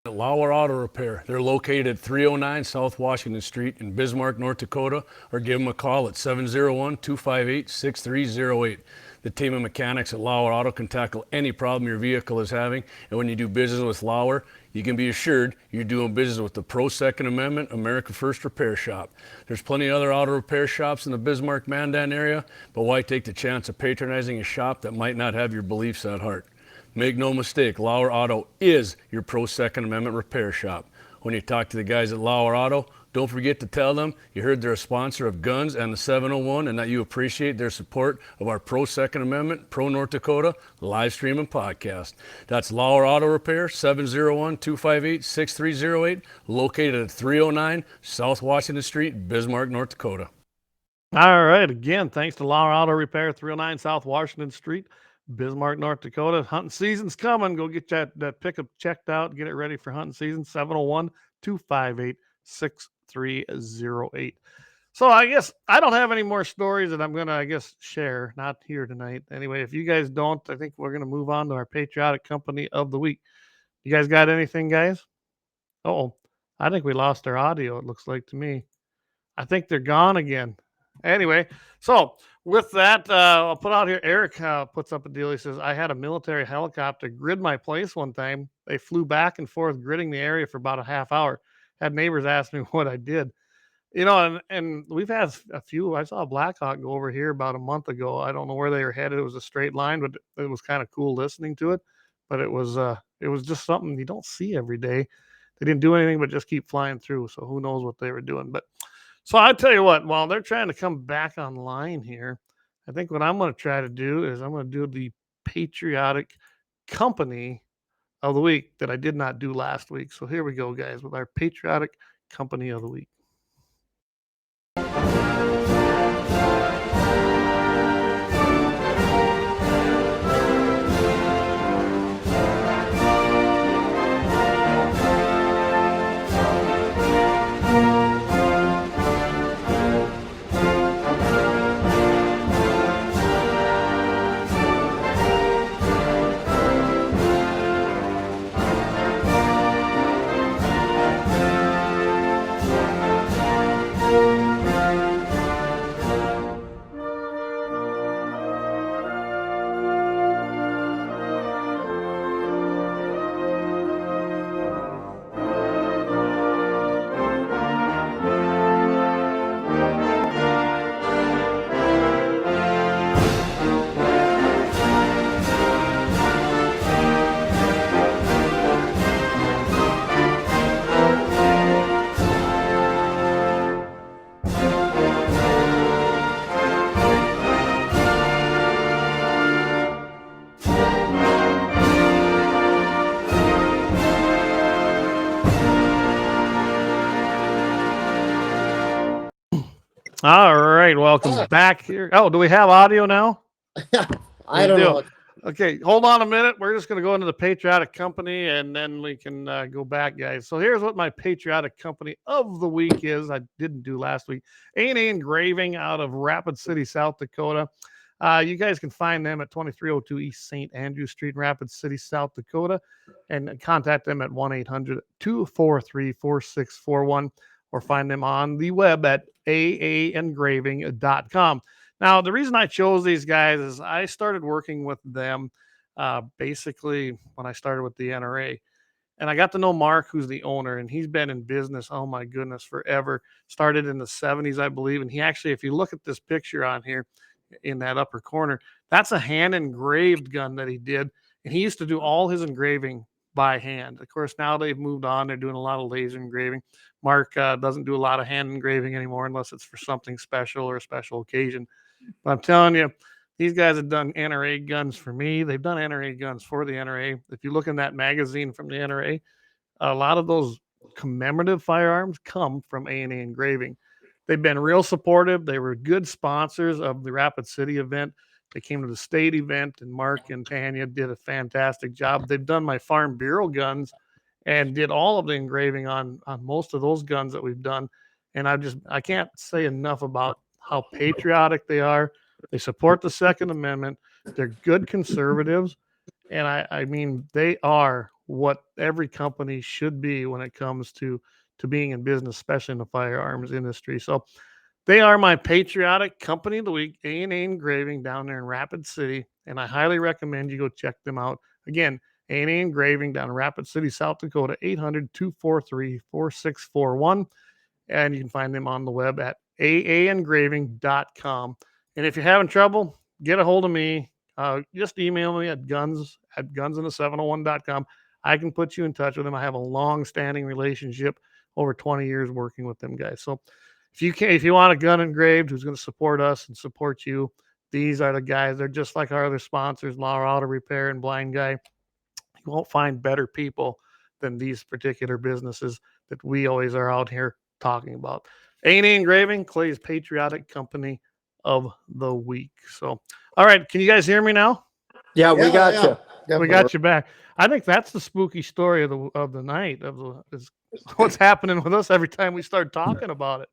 Lauer Auto Repair. They're located at 309 South Washington Street in Bismarck, North Dakota, or give them a call at 701-258-6308. The team of mechanics at Lauer Auto can tackle any problem your vehicle is having, and when you do business with Lauer, you can be assured you're doing business with the Pro Second Amendment America First Repair Shop. There's plenty of other auto repair shops in the Bismarck-Mandan area, but why take the chance of patronizing a shop that might not have your beliefs at heart? Make no mistake, Lauer Auto is your Pro Second Amendment repair shop. When you talk to the guys at Lauer Auto, don't forget to tell them you heard they're a sponsor of Guns and the 701 and that you appreciate their support of our Pro Second Amendment, Pro North Dakota live stream and podcast. That's Lauer Auto Repair, 701-258-6308, located at 309 South Washington Street, Bismarck, North Dakota. All right. Again, thanks to Lauer Auto Repair, 309 South Washington Street, Bismarck, North Dakota. Hunting season's coming. Go get that pickup checked out. Get it ready for hunting season. 701-258-6308. So I guess I don't have any more stories that I'm going to, share. Not here tonight. Anyway, if you guys don't, I think we're going to move on to our patriotic company of the week. You guys got anything, guys? Oh, I think we lost our audio, it looks like to me. I think they're gone again. Anyway, so with that, I'll put out here, Eric puts up a deal. He says, I had a military helicopter grid my place one time. They flew back and forth gridding the area for about a half hour. Had neighbors ask me what I did. And we've had a few. I saw a Black Hawk go over here about a month ago. I don't know where they were headed. It was a straight line, but it was kind of cool listening to it. But it was just something you don't see every day. They didn't do anything but just keep flying through. So who knows what they were doing. But so I tell you what, while they're trying to come back online here, I think what I'm going to try to do is I'm going to do the patriotic company of the week that I did not do last week. So here we go, guys, with our patriotic company of the week. All right, welcome back here. Oh, do we have audio now? I don't know. Okay, hold on a minute. We're just going to go into the patriotic company, and then we can go back, guys. So here's what my patriotic company of the week is. I didn't do last week. A&A Engraving out of Rapid City, South Dakota. You guys can find them at 2302 East St. Andrew Street, Rapid City, South Dakota, and contact them at 1-800-243-4641. Or find them on the web at aaengraving.com. Now, the reason I chose these guys is I started working with them basically when I started with the NRA. And I got to know Mark, who's the owner, and he's been in business, oh my goodness, forever. Started in the 70s, I believe. And he actually, if you look at this picture on here in that upper corner, that's a hand-engraved gun that he did. And he used to do all his engraving by hand. Of course, now they've moved on. They're doing a lot of laser engraving. Mark doesn't do a lot of hand engraving anymore unless it's for something special or a special occasion. But I'm telling you, these guys have done NRA guns for me. They've done NRA guns for the NRA. If you look in that magazine from the NRA, a lot of those commemorative firearms come from A&A Engraving. They've been real supportive. They were good sponsors of the Rapid City event. They came to the state event, and Mark and Tanya did a fantastic job. They've done my Farm Bureau guns and did all of the engraving on most of those guns that we've done. And I can't say enough about how patriotic they are. They support the Second Amendment. They're good conservatives. And I mean, they are what every company should be when it comes to being in business, especially in the firearms industry. So they are my patriotic company of the week, A&A Engraving down there in Rapid City. And I highly recommend you go check them out. Again, A&A Engraving down in Rapid City, South Dakota, 800-243-4641. And you can find them on the web at aaengraving.com. And if you're having trouble, get a hold of me. Just email me at gunsinthe701.com. I can put you in touch with them. I have a long-standing relationship, over 20 years working with them guys. So if you want a gun engraved who's going to support us and support you, these are the guys. They're just like our other sponsors, Law Auto Repair and Blind Guy. You won't find better people than these particular businesses that we always are out here talking about. A&A Engraving, Clay's patriotic company of the week. So, all right, can you guys hear me now? Yeah, we got you. We got you back. I think that's the spooky story of the night is what's happening with us every time we start talking about it.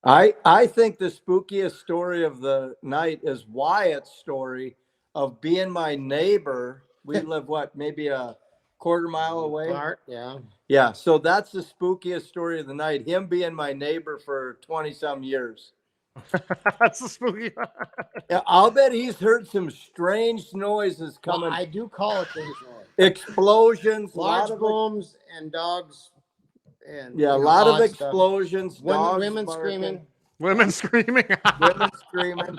I think the spookiest story of the night is Wyatt's story of being my neighbor. We live maybe a quarter mile away. Yeah. So that's the spookiest story of the night. Him being my neighbor for 20-some years. That's the spooky. Yeah, I'll bet he's heard some strange noises coming. Well, I do call it things noise. Explosions, large booms, and dogs, and a lot of explosions. Women screaming. Women screaming. Women screaming.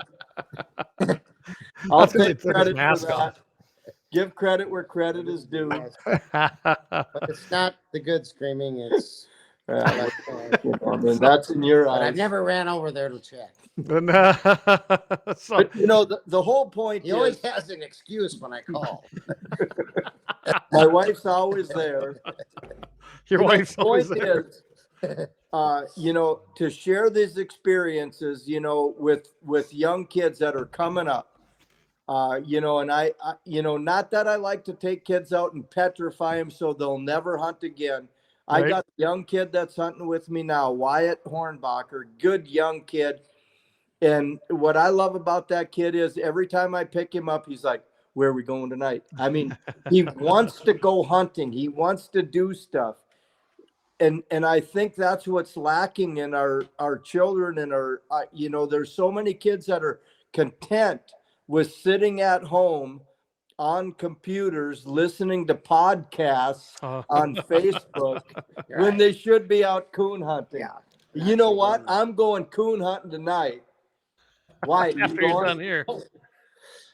I'll take credit for that. Give credit where credit is due. But it's not the good screaming. It's that's in your eyes. I've never ran over there to check. But the whole point he always has an excuse when I call. My wife's always there. Your wife's always there. To share these experiences, with young kids that are coming up. And I not that I like to take kids out and petrify them so they'll never hunt again. Right. I got a young kid that's hunting with me now, Wyatt Hornbacher, good young kid. And what I love about that kid is every time I pick him up, he's like, where are we going tonight? I mean, he wants to go hunting. He wants to do stuff. And I think that's what's lacking in our children and our, there's so many kids that are content with sitting at home on computers, listening to podcasts on Facebook when they should be out coon hunting. Yeah, you know what? I'm going coon hunting tonight. Why? After you're done here.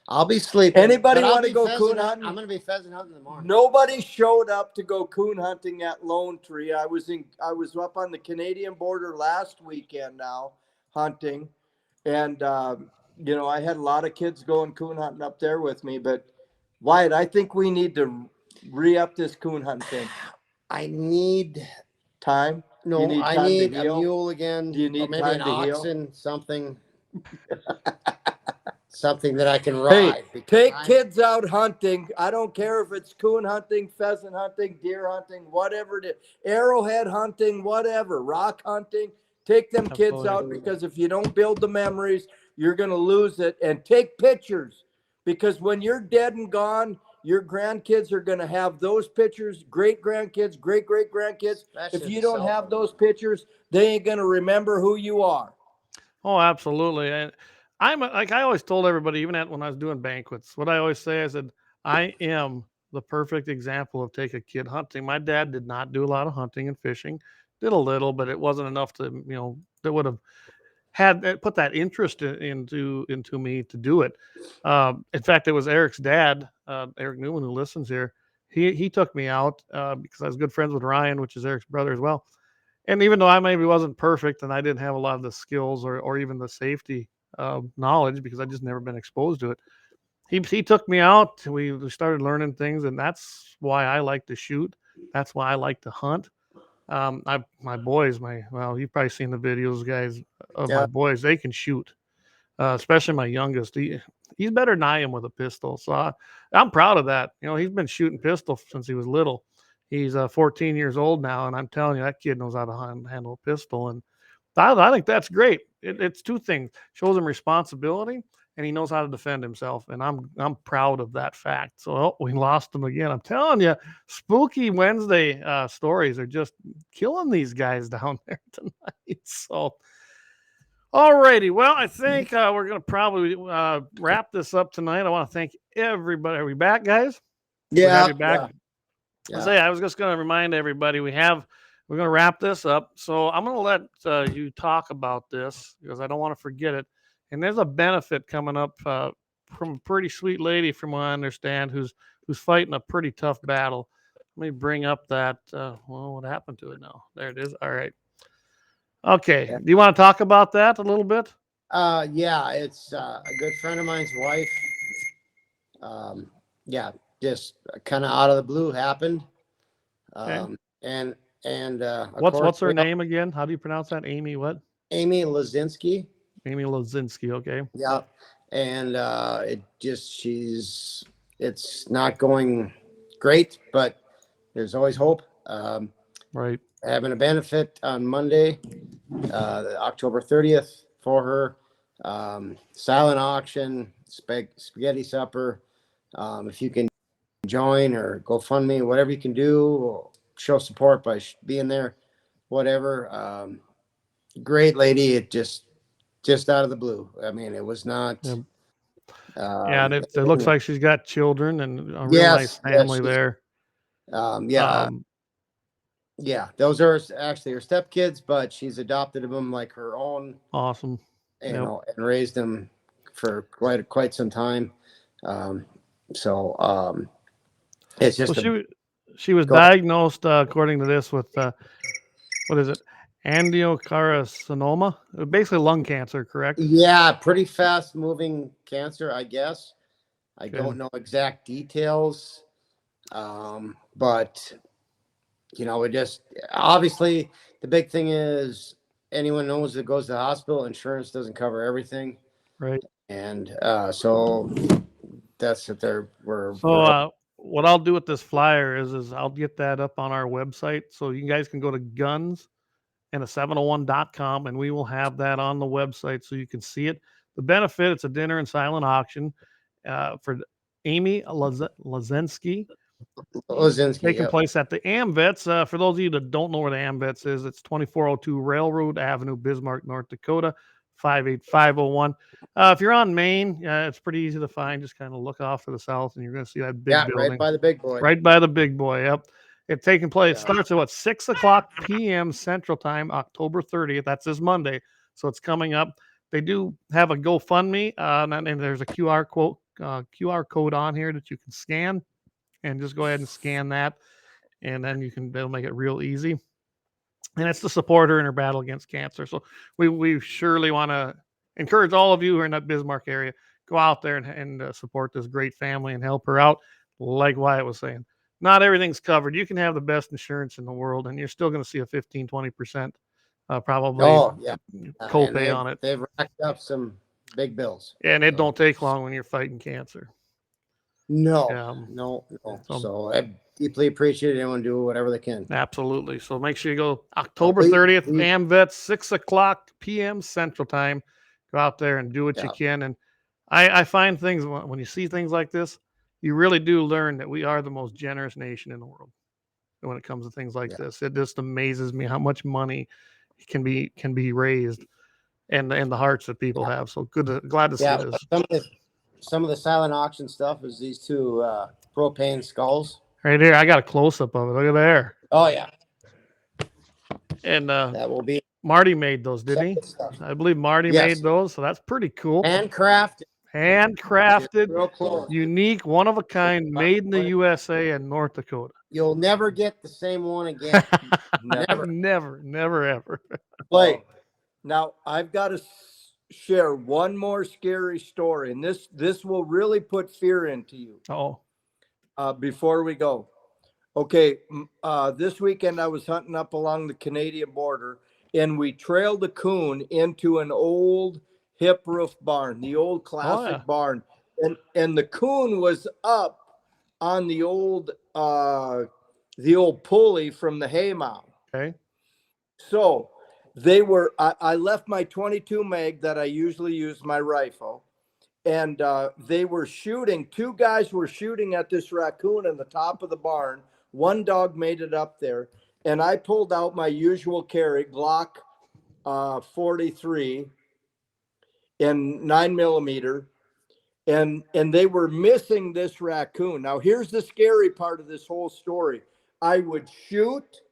I'll be sleeping. Anybody want to go coon hunting? I'm going to be pheasant hunting in the morning. Nobody showed up to go coon hunting at Lone Tree. I was up on the Canadian border last weekend now hunting, and I had a lot of kids going coon hunting up there with me. But Wyatt, I think we need to re-up this coon hunting thing. I need time. No, I need a mule again. Do you need maybe time an to oxen, heal? something that I can ride. Hey, take kids out hunting. I don't care if it's coon hunting, pheasant hunting, deer hunting, whatever it is, arrowhead hunting, whatever, rock hunting. Take them kids out, because if you don't build the memories, you're going to lose it. And take pictures, because when you're dead and gone, your grandkids are going to have those pictures, great-grandkids, great-great-grandkids. If you don't have those pictures, they ain't going to remember who you are. Oh, absolutely. And I always told everybody, even when I was doing banquets, what I always say, I said, I am the perfect example of take a kid hunting. My dad did not do a lot of hunting and fishing, did a little, but it wasn't enough to, that would have put that interest into me to do it. In fact, it was Eric's dad, Eric Newman, who listens here. he took me out because I was good friends with Ryan, which is Eric's brother as well. And even though I maybe wasn't perfect and I didn't have a lot of the skills or even the safety knowledge because I just never been exposed to it, he took me out. We started learning things, and that's why I like to shoot. That's why I like to hunt. My boys, well, you've probably seen the videos, guys, of my boys. They can shoot, especially my youngest. He's better than I am with a pistol. So I'm proud of that. You know, he's been shooting pistol since he was little. He's 14 years old now, and I'm telling you, that kid knows how to handle a pistol. And I think that's great. It's two things: shows him responsibility, and he knows how to defend himself. And I'm proud of that fact. So we lost him again. I'm telling you, Spooky Wednesday stories are just killing these guys down there tonight. So. Alrighty, well, I think we're going to probably wrap this up tonight. I want to thank everybody. Are we back, guys? Yeah. You back? Yeah. I was just going to remind everybody we're going to wrap this up. So I'm going to let you talk about this because I don't want to forget it. And there's a benefit coming up from a pretty sweet lady, from what I understand, who's fighting a pretty tough battle. Let me bring up that. What happened to it now? There it is. All right. Okay. Do you want to talk about that a little bit? Yeah, it's a good friend of mine's wife. Yeah, just kind of out of the blue happened. Okay. And what's her name again? How do you pronounce that? Amy what? Amy Lazinski. Amy Lazinski. Okay. Yeah. And it's not going great, but there's always hope. Right. Having a benefit on Monday, October 30th for her. Silent auction, spaghetti supper. If you can join or GoFundMe, whatever you can do, show support by being there, whatever. Great lady. It just out of the blue. I mean, it was not. Yep. And it looks like she's got children and a real nice family there. Yeah, those are actually her stepkids, but she's adopted them like her own. Awesome. You know, and raised them for quite some time. It's just she was diagnosed according to this with what is it? Angiocarcinoma, basically lung cancer, correct? Yeah, pretty fast moving cancer, I guess. I don't know exact details, but you know, it just obviously the big thing is anyone knows that goes to the hospital, insurance doesn't cover everything, right? And so that's what what I'll do with this flyer is I'll get that up on our website, so you guys can go to guns701.com, and we will have that on the website so you can see it. The benefit: it's a dinner and silent auction for Amy Lazinski. Taking place at the AMVETS. For those of you that don't know where the AMVETS is, it's 2402 Railroad Avenue, Bismarck, North Dakota, 58501. If you're on Main, it's pretty easy to find. Just kind of look off to the south, and you're going to see that big building. Right by the big boy. Right by the big boy. Yep. It's taking place. Starts at 6:00 p.m. Central Time, October 30th. That's this Monday, so it's coming up. They do have a GoFundMe, and there's a QR code on here that you can scan. And just go ahead and scan that, and then they'll make it real easy. And it's to support her in her battle against cancer. So we surely want to encourage all of you who are in that Bismarck area, go out there and support this great family and help her out. Like Wyatt was saying, not everything's covered. You can have the best insurance in the world, and you're still going to see a 15-20% probably copay on it. They've racked up some big bills. And it don't take long when you're fighting cancer. No. So I deeply appreciate anyone do whatever they can. Absolutely. So make sure you go October 30th, AMVETS, 6:00 p.m. Central Time. Go out there and do what you can. And I find things when you see things like this, you really do learn that we are the most generous nation in the world. And when it comes to things like this, it just amazes me how much money can be raised and the hearts that people have. So glad to see this. Some of the silent auction stuff is these two propane skulls. Right here, I got a close up of it. Look at there. Oh yeah. And that will be Marty made those, didn't he? I believe Marty made those, so that's pretty cool. Handcrafted. Handcrafted, Real close. unique, one of a kind, made in the USA and North Dakota. You'll never get the same one again. Never. Never, ever. Blake, now I've got to share one more scary story, and this will really put fear into you. Oh, before we go. Okay, this weekend I was hunting up along the Canadian border, and we trailed a coon into an old hip roof barn, the old classic barn, and the coon was up on the old pulley from the hay mound. okay. So they were. I left my 22 mag that I usually use, my rifle. And they were shooting. Two guys were shooting at this raccoon in the top of the barn. One dog made it up there. And I pulled out my usual carry, Glock 43 and 9mm. And they were missing this raccoon. Now, here's the scary part of this whole story. I would shoot,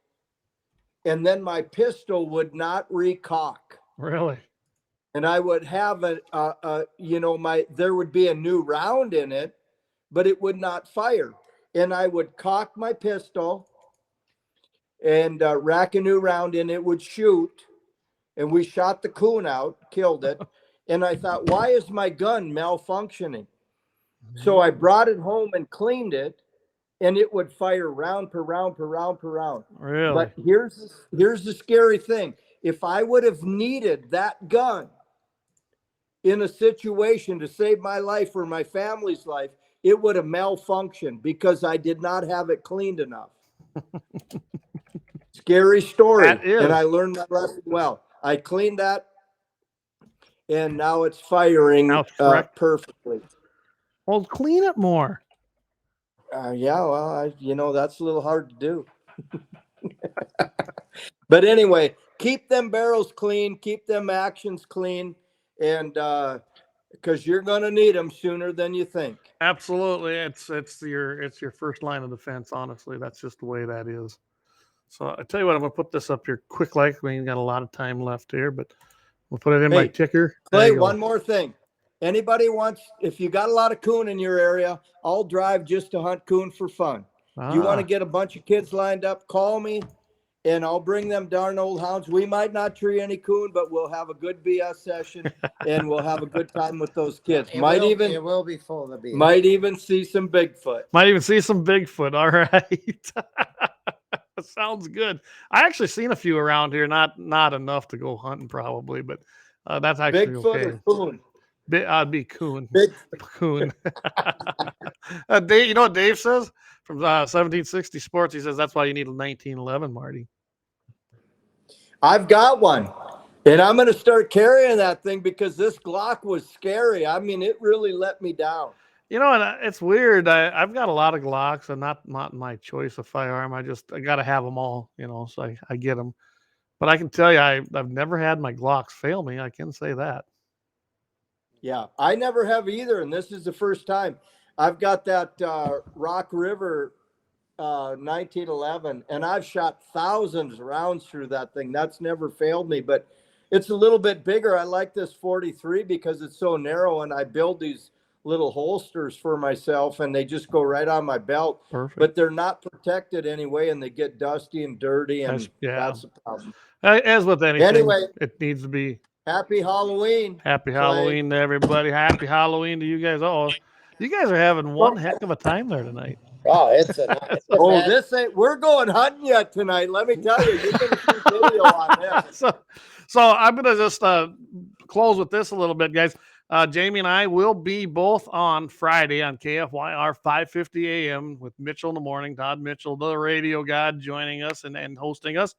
and then my pistol would not recock. Really? And I would have there would be a new round in it, but it would not fire. And I would cock my pistol and rack a new round in, it would shoot. And we shot the coon out, killed it. And I thought, why is my gun malfunctioning? So I brought it home and cleaned it, and it would fire round per round per round per round. Really? But here's the scary thing. If I would have needed that gun in a situation to save my life or my family's life, it would have malfunctioned because I did not have it cleaned enough. Scary story. And I learned that lesson well. I cleaned that, and now it's firing perfectly. Well, clean it more. Yeah, well, that's a little hard to do. But anyway, keep them barrels clean, keep them actions clean. And because you're going to need them sooner than you think. Absolutely. It's your first line of defense. Honestly, that's just the way that is. So I tell you what, I'm going to put this up here quick. Like we ain't got a lot of time left here, but we'll put it in my ticker. Clay, one more thing. Anybody wants, if you got a lot of coon in your area, I'll drive just to hunt coon for fun. You want to get a bunch of kids lined up, call me. And I'll bring them darn old hounds. We might not tree any coon, but we'll have a good BS session, and we'll have a good time with those kids. It will be full of BS. Might even see some Bigfoot. All right. Sounds good. I actually seen a few around here. Not enough to go hunting probably, but that's actually Bigfoot okay. or coon? I'd be coon. Coon. Dave, you know what Dave says from 1760 Sports? He says that's why you need a 1911, Marty. I've got one, and I'm going to start carrying that thing because this Glock was scary. I mean, it really let me down. You know, and it's weird. I've got a lot of Glocks, and not my choice of firearm. I got to have them all, so I get them. But I can tell you, I've never had my Glocks fail me. I can say that. Yeah, I never have either, and this is the first time. I've got that Rock River 1911, and I've shot thousands of rounds through that thing. That's never failed me, but it's a little bit bigger. I like this 43 because it's so narrow, and I build these little holsters for myself, and they just go right on my belt. Perfect. But they're not protected anyway, and they get dusty and dirty, and that's the problem. As with anything, anyway, it needs to be. Happy Halloween. Happy Halloween to everybody. Happy Halloween to you guys. Oh, you guys are having one heck of a time there tonight. Oh, this ain't, we're going hunting yet tonight. Let me tell you, you're going to see video on this. So I'm going to just close with this a little bit, guys. Jamie and I will be both on Friday on KFYR 5:50 a.m. with Mitchell in the morning. Todd Mitchell, the radio god, joining us and hosting us.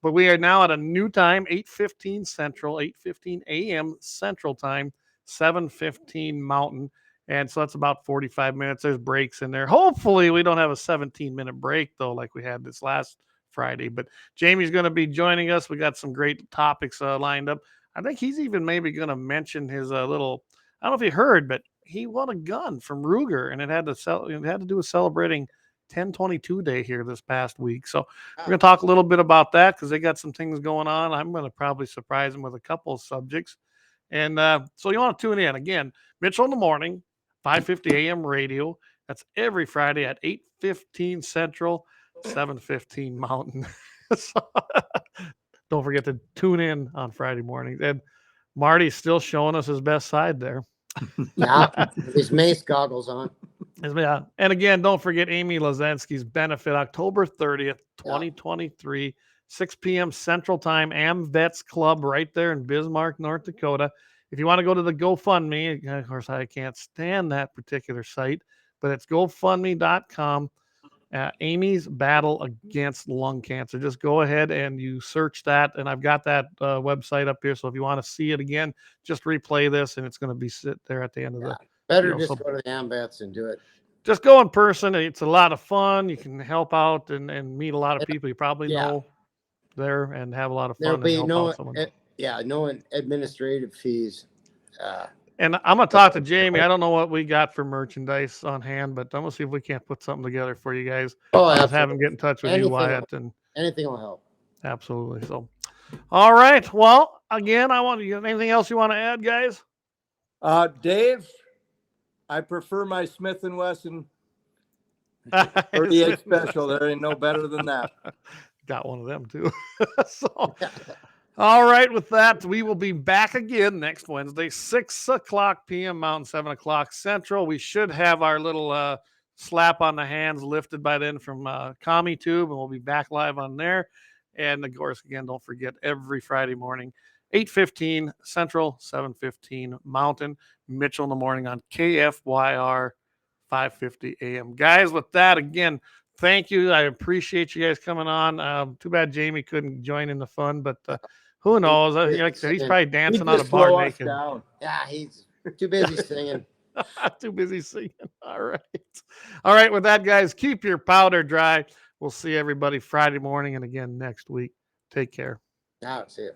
But we are now at a new time, 8:15 Central, 8:15 a.m. Central Time, 7:15 Mountain. And so that's about 45 minutes. There's breaks in there. Hopefully we don't have a 17-minute break, though, like we had this last Friday. But Jamie's going to be joining us. We got some great topics lined up. I think he's even maybe going to mention his little, I don't know if you heard, but he won a gun from Ruger, and it had to do with celebrating 10/22 Day here this past week. So we're going to talk a little bit about that because they got some things going on. I'm going to probably surprise him with a couple of subjects. And so you want to tune in. Again, Mitchell in the Morning, 5:50 a.m. radio. That's every Friday at 8:15 Central, 7:15 Mountain. So, don't forget to tune in on Friday mornings. And Marty's still showing us his best side there. Yeah, with his mace goggles on. Yeah. And again, don't forget Amy Lazensky's benefit, October 30th, 2023, 6 p.m. Central Time, AmVets Club right there in Bismarck, North Dakota. If you want to go to the GoFundMe, of course, I can't stand that particular site, but it's GoFundMe.com. Amy's Battle Against Lung Cancer. Just go ahead and you search that. And I've got that website up here. So if you want to see it again, just replay this and it's going to be sit there at the end of the. Better just go to the AmVets and do it. Just go in person. It's a lot of fun. You can help out and meet a lot of people you probably know there and have a lot of fun. There'll be no administrative fees. And I'm going to talk to Jamie. I don't know what we got for merchandise on hand, but I'm going to see if we can't put something together for you guys. Oh, just have him get in touch with you, Wyatt. Anything will help. Absolutely. So, all right. Well, again, anything else you want to add, guys? Dave, I prefer my Smith & Wesson 38 special. There ain't no better than that. Got one of them too. So, all right. With that, we will be back again next Wednesday, 6:00 p.m. Mountain, 7:00 Central. We should have our little slap on the hands lifted by then from CommiTube, and we'll be back live on there. And of course, again, don't forget every Friday morning, 8:15 Central, 7:15 Mountain, Mitchell in the Morning on KFYR 5:50 a.m. Guys, with that, again, thank you. I appreciate you guys coming on. Too bad Jamie couldn't join in the fun, but who knows? Like I said, he's probably dancing on a bar naked. Yeah, he's too busy singing. Too busy singing. All right. All right. With that, guys, keep your powder dry. We'll see everybody Friday morning and again next week. Take care. Now, see you.